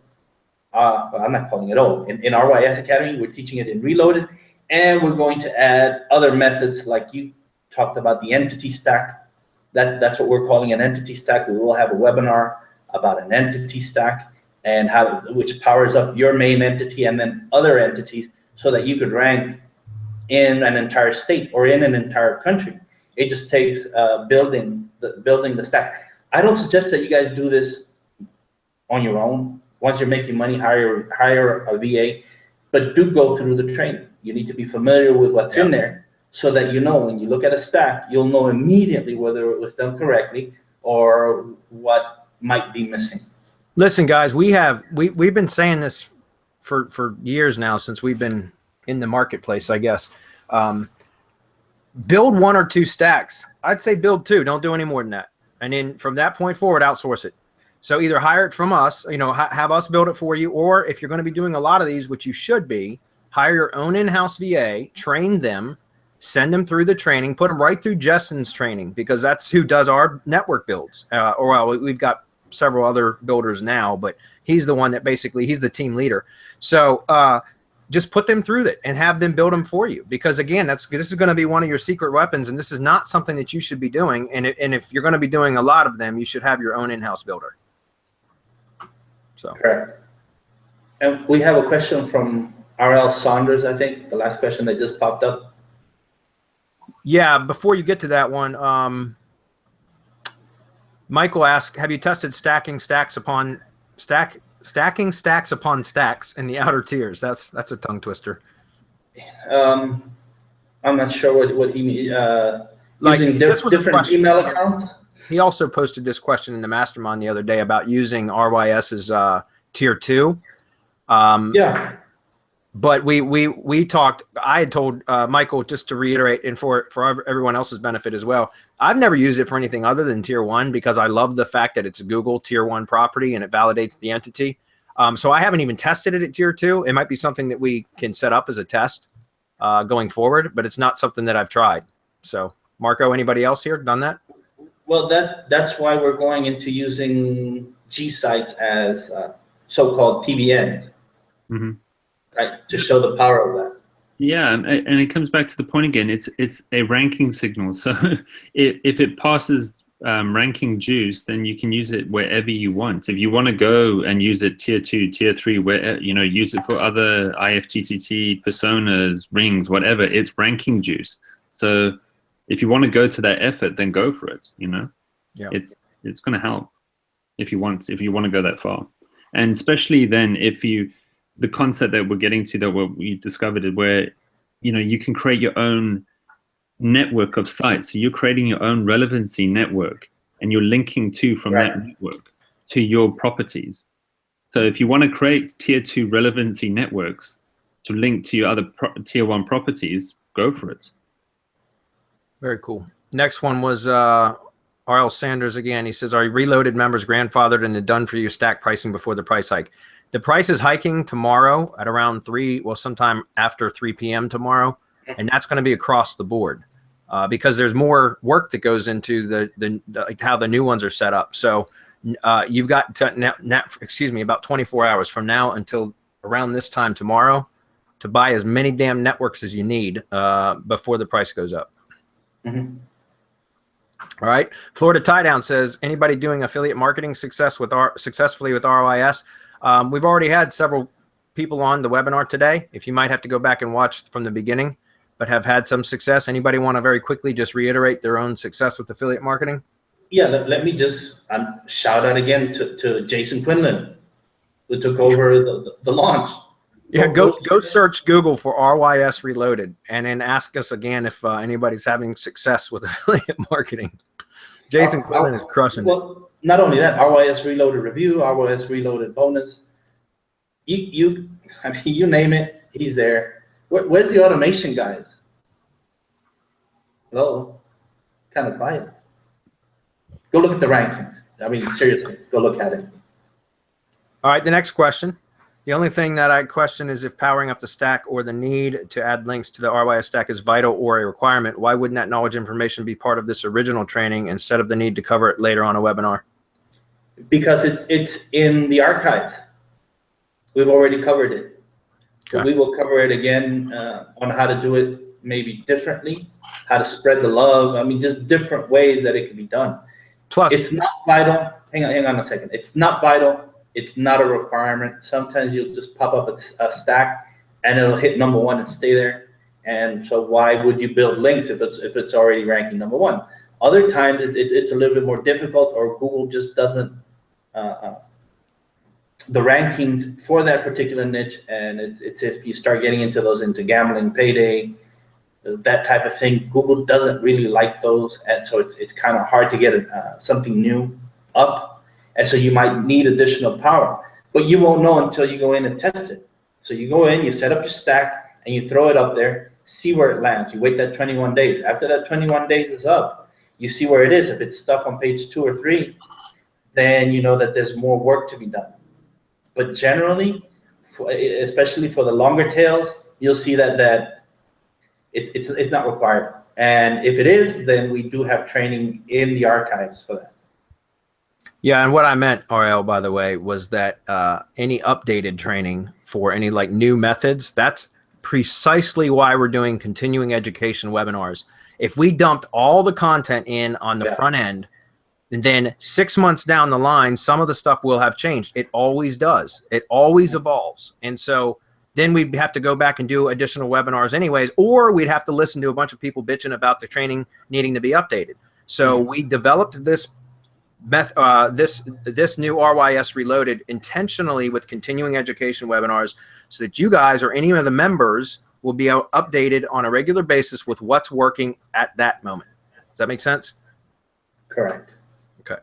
well, I'm not calling it old. In RYS Academy, we're teaching it in Reloaded. And we're going to add other methods like you talked about, the entity stack. That's what we're calling an entity stack. We will have a webinar about an entity stack and which powers up your main entity and then other entities so that you could rank in an entire state or in an entire country. It just takes building the stacks. I don't suggest that you guys do this on your own. Once you're making money, hire a VA, but do go through the training. You need to be familiar with what's in there so that you know when you look at a stack, you'll know immediately whether it was done correctly or what might be missing. listen, guys, we've been saying this for years now, since we've been in the marketplace, I guess. Build 1 or 2 stacks. I'd say build 2. Don't do any more than that. And then from that point forward, outsource it. So either hire it from us, have us build it for you, or if you're going to be doing a lot of these, which you should be, hire your own in-house VA, train them, send them through the training, put them right through Jessen's training, because that's who does our network builds. We've got several other builders now, but he's the one that basically, he's the team leader. So just put them through it and have them build them for you, because again, this is going to be one of your secret weapons, and this is not something that you should be doing. And if you're going to be doing a lot of them, you should have your own in-house builder. So correct. And we have a question from RL Saunders, I think, the last question that just popped up. Yeah, before you get to that one, Michael asked, have you tested stacking stacks upon stacks in the outer tiers? That's a tongue twister. I'm not sure what he means. Like, using different email accounts? He also posted this question in the mastermind the other day about using RYS's tier 2. Yeah. But we talked, I had told Michael, just to reiterate, and for everyone else's benefit as well, I've never used it for anything other than tier 1, because I love the fact that it's a Google tier 1 property and it validates the entity. So I haven't even tested it at tier 2. It might be something that we can set up as a test going forward, but it's not something that I've tried. So Marco, anybody else here done that? Well, that's why we're going into using G sites as so-called PBNs. Mm-hmm. Right, to show the power of that. Yeah, and it comes back to the point again. It's a ranking signal. So if it passes ranking juice, then you can use it wherever you want. If you want to go and use it tier 2, tier 3, where use it for other IFTTT personas, rings, whatever. It's ranking juice. So if you want to go to that effort, then go for it. Yeah. It's going to help if you want to go that far, and especially then the concept that we're getting to, that what we discovered, is where you can create your own network of sites. So you're creating your own relevancy network, and you're linking from that network to your properties. So if you want to create tier 2 relevancy networks to link to your other tier 1 properties, go for it. Very cool. Next one was R.L. Sanders again. He says, are reloaded members grandfathered into done for you stack pricing before the price hike? The price is hiking tomorrow at around sometime after 3 p.m. tomorrow. And that's going to be across the board because there's more work that goes into the like how the new ones are set up. So you've got about 24 hours from now until around this time tomorrow to buy as many damn networks as you need before the price goes up. Mm-hmm. All right. Florida Tie Down says, anybody doing affiliate marketing successfully with RYS? We've already had several people on the webinar today. If you might have to go back and watch from the beginning, but have had some success. Anybody want to very quickly just reiterate their own success with affiliate marketing? Yeah, let me just shout out again to Jason Quinlan, who took over the launch. Yeah, go search Google for RYS Reloaded and then ask us again if anybody's having success with affiliate marketing. Jason Quinlan is crushing it. Well, not only that, RYS Reloaded Review, RYS Reloaded Bonus. You name it, he's there. Where's the automation guys? Hello? Kind of quiet. Go look at the rankings. I mean, seriously, go look at it. All right, the next question. The only thing that I question is if powering up the stack or the need to add links to the RYS stack is vital or a requirement. Why wouldn't that knowledge information be part of this original training instead of the need to cover it later on a webinar? Because it's in the archives. We've already covered it. So Okay. we will cover it again on how to do it maybe differently, how to spread the love. I mean, just different ways that it can be done. Plus, It's not vital. Hang on a second. It's not vital. It's not a requirement. Sometimes you'll just pop up a stack and it'll hit number one and stay there. And so why would you build links if it's already ranking number one? Other times it's a little bit more difficult, or Google just doesn't the rankings for that particular niche. And it's if you start getting into gambling, payday, that type of thing, Google doesn't really like those, and so it's kind of hard to get something new up. And so you might need additional power, but you won't know until you go in and test it. So you go in, you set up your stack, and you throw it up there, see where it lands. You wait that 21 days. After that 21 days is up, you see where it is. If it's stuck on page 2 or 3, then you know that there's more work to be done. But generally, especially for the longer tails, you'll see that it's not required. And if it is, then we do have training in the archives for that. yeah, and what I meant, RL, by the way, was that any updated training for any like new methods, that's precisely why we're doing continuing education webinars. If we dumped all the content in on the front end, and then 6 months down the line, some of the stuff will have changed. It always does. It always evolves. And so then we'd have to go back and do additional webinars anyways, or we'd have to listen to a bunch of people bitching about the training needing to be updated. So we developed this this new RYS Reloaded intentionally with continuing education webinars so that you guys or any of the members will be updated on a regular basis with what's working at that moment. Does that make sense? Correct. Okay.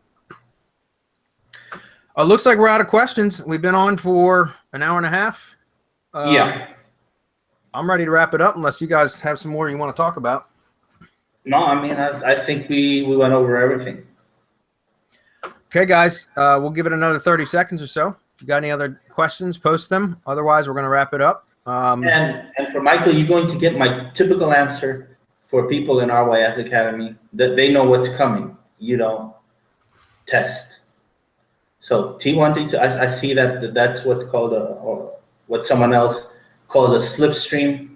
Looks like we're out of questions. We've been on for an hour and a half. Yeah. I'm ready to wrap it up unless you guys have some more you want to talk about. No, I mean, I think we went over everything. Okay, guys, we'll give it another 30 seconds or so. If you got any other questions, post them. Otherwise, we're going to wrap it up. And for Michael, you're going to get my typical answer for people in RYS Academy, that they know what's coming. You know, test. So T1, T2, I see that's what's called or what someone else called a slipstream.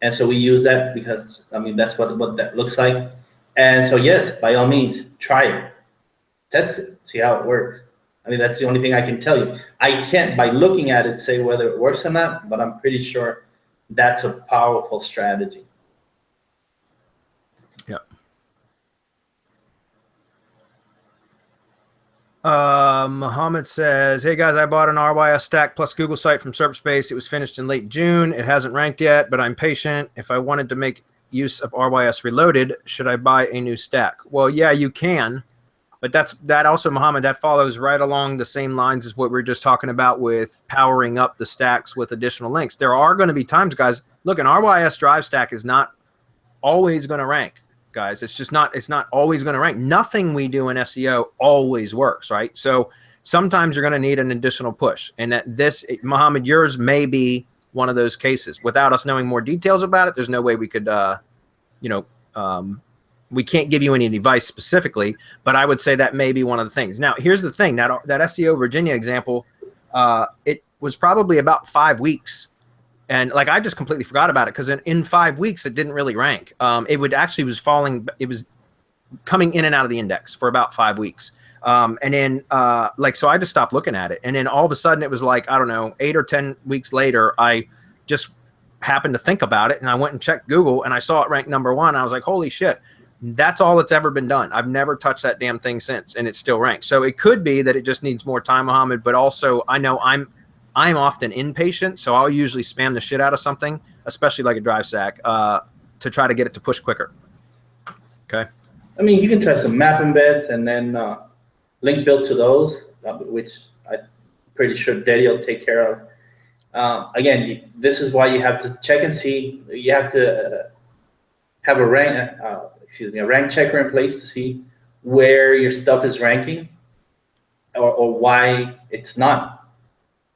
And so we use that because, I mean, that's what that looks like. And so, yes, by all means, try it. Test it, see how it works. I mean, that's the only thing I can tell you. I can't, by looking at it, say whether it works or not, but I'm pretty sure that's a powerful strategy. Yeah. Muhammad says, hey guys, I bought an RYS stack plus Google site from SerpSpace. It was finished in late June. It hasn't ranked yet, but I'm patient. If I wanted to make use of RYS Reloaded, should I buy a new stack? Well, yeah, you can. But that also, Muhammad, that follows right along the same lines as what we were just talking about with powering up the stacks with additional links. There are going to be times, guys, look, an RYS drive stack is not always going to rank. guys. It's just not. It's not always going to rank. Nothing we do in SEO always works, right? So sometimes you're going to need an additional push, and that this, Mohammed, yours may be one of those cases. Without us knowing more details about it, there's no way we could, we can't give you any advice specifically, but I would say that may be one of the things. Now, here's the thing, that SEO Virginia example, it was probably about 5 weeks. And like, I just completely forgot about it because in 5 weeks, it didn't really rank. It was coming in and out of the index for about 5 weeks. And then so I just stopped looking at it. And then all of a sudden it was like, I don't know, 8 or 10 weeks later, I just happened to think about it and I went and checked Google and I saw it ranked #1. I was like, holy shit, that's all that's ever been done. I've never touched that damn thing since, and it's still ranked. So it could be that it just needs more time, Mohammed, but also I know I'm often impatient. So I'll usually spam the shit out of something, especially like a drive stack, to try to get it to push quicker. Okay. I mean, you can try some map embeds and then link build to those, which I'm pretty sure Daddy will take care of. Again, this is why you have to check and see. You have to have a rank checker in place to see where your stuff is ranking or why it's not.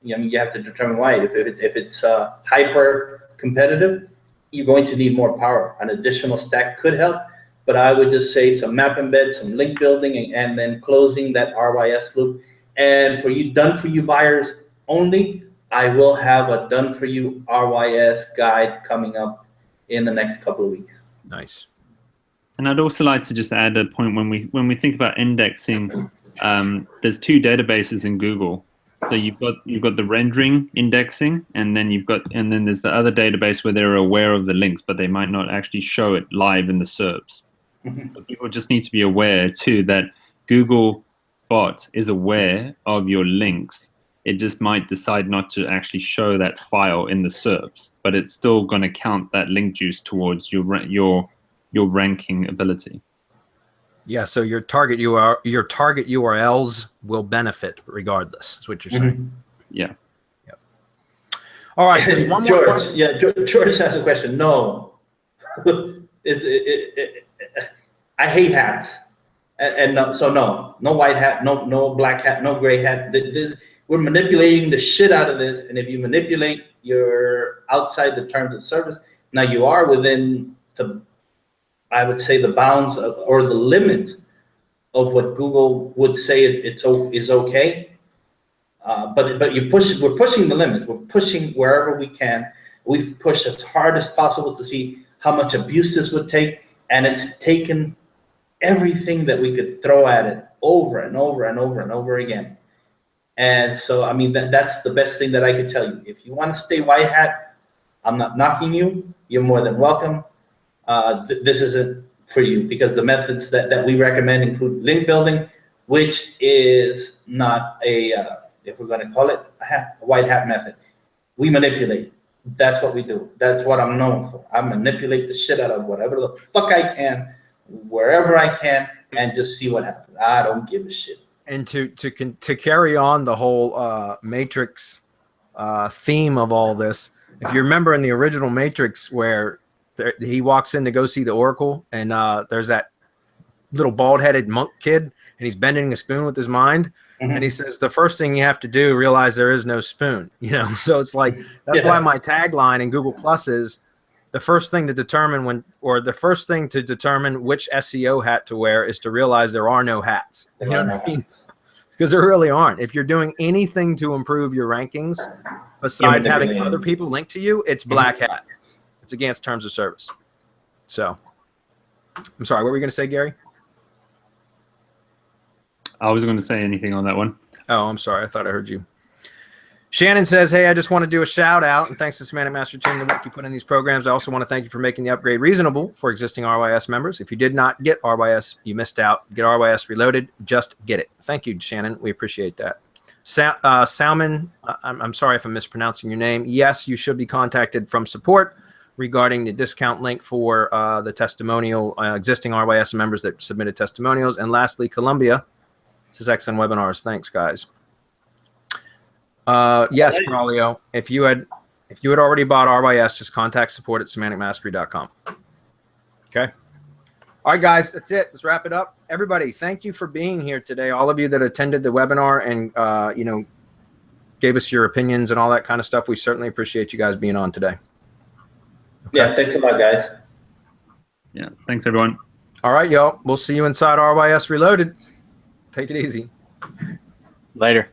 You have to determine why. If it's hyper competitive, you're going to need more power. An additional stack could help. But I would just say some map embed, some link building, and then closing that RYS loop. And for you done-for-you buyers only, I will have a done-for-you RYS guide coming up in the next couple of weeks. Nice. And I'd also like to just add a point when we think about indexing. There's 2 databases in Google. So you've got the rendering indexing, and then there's the other database where they're aware of the links, but they might not actually show it live in the SERPs. So people just need to be aware too that Google bot is aware of your links. It just might decide not to actually show that file in the SERPs, but it's still going to count that link juice towards your ranking ability. Yeah, so your target URLs will benefit regardless. Is what you're saying. Yeah. Yep. All right. There's one more question. Yeah, George has a question. No, I hate hats, and no white hat, no black hat, no gray hat. We're manipulating the shit out of this, and if you manipulate, you're outside the terms of service. Now you are within I would say the bounds or the limits of what Google would say is okay. But we're pushing the limits. We're pushing wherever we can. We've pushed as hard as possible to see how much abuse this would take, and it's taken everything that we could throw at it over and over and over and over again. And so, I mean, that's the best thing that I could tell you. If you want to stay white hat, I'm not knocking you. You're more than welcome. This isn't for you because the methods that we recommend include link building, which is not if we're going to call it a white hat method. We manipulate. That's what we do. That's what I'm known for. I manipulate the shit out of whatever the fuck I can, wherever I can, and just see what happens. I don't give a shit. And to carry on the whole Matrix theme of all this, if you remember in the original Matrix where he walks in to go see the Oracle, and there's that little bald-headed monk kid, and he's bending a spoon with his mind, and he says the first thing you have to do, realize there is no spoon. So it's like that's why my tagline in Google Plus is the first thing to determine which SEO hat to wear is to realize there are no hats. You know what I mean? Because there really aren't. If you're doing anything to improve your rankings besides having other people link to you, it's black hat. It's against terms of service. So, I'm sorry. What were you going to say, Gary? I was going to say anything on that one. Oh, I'm sorry. I thought I heard you. Shannon says, hey, I just want to do a shout out and thanks to Semantic Master Team the work you put in these programs. I also want to thank you for making the upgrade reasonable for existing RYS members. If you did not get RYS, you missed out. Get RYS Reloaded. Just get it. Thank you, Shannon. We appreciate that. Salmon, I'm sorry if I'm mispronouncing your name. Yes, you should be contacted from support regarding the discount link for the testimonial existing RYS members that submitted testimonials. And lastly, Columbia says excellent webinars. Thanks, guys. Yes, Braulio, if you had already bought RYS, just contact support at semanticmastery.com. Okay. All right, guys, that's it. Let's wrap it up. Everybody, thank you for being here today. All of you that attended the webinar and, you know, gave us your opinions and all that kind of stuff. We certainly appreciate you guys being on today. Okay. Yeah, thanks a lot, guys. Yeah, thanks everyone. All right, y'all. We'll see you inside RYS Reloaded. Take it easy. Later.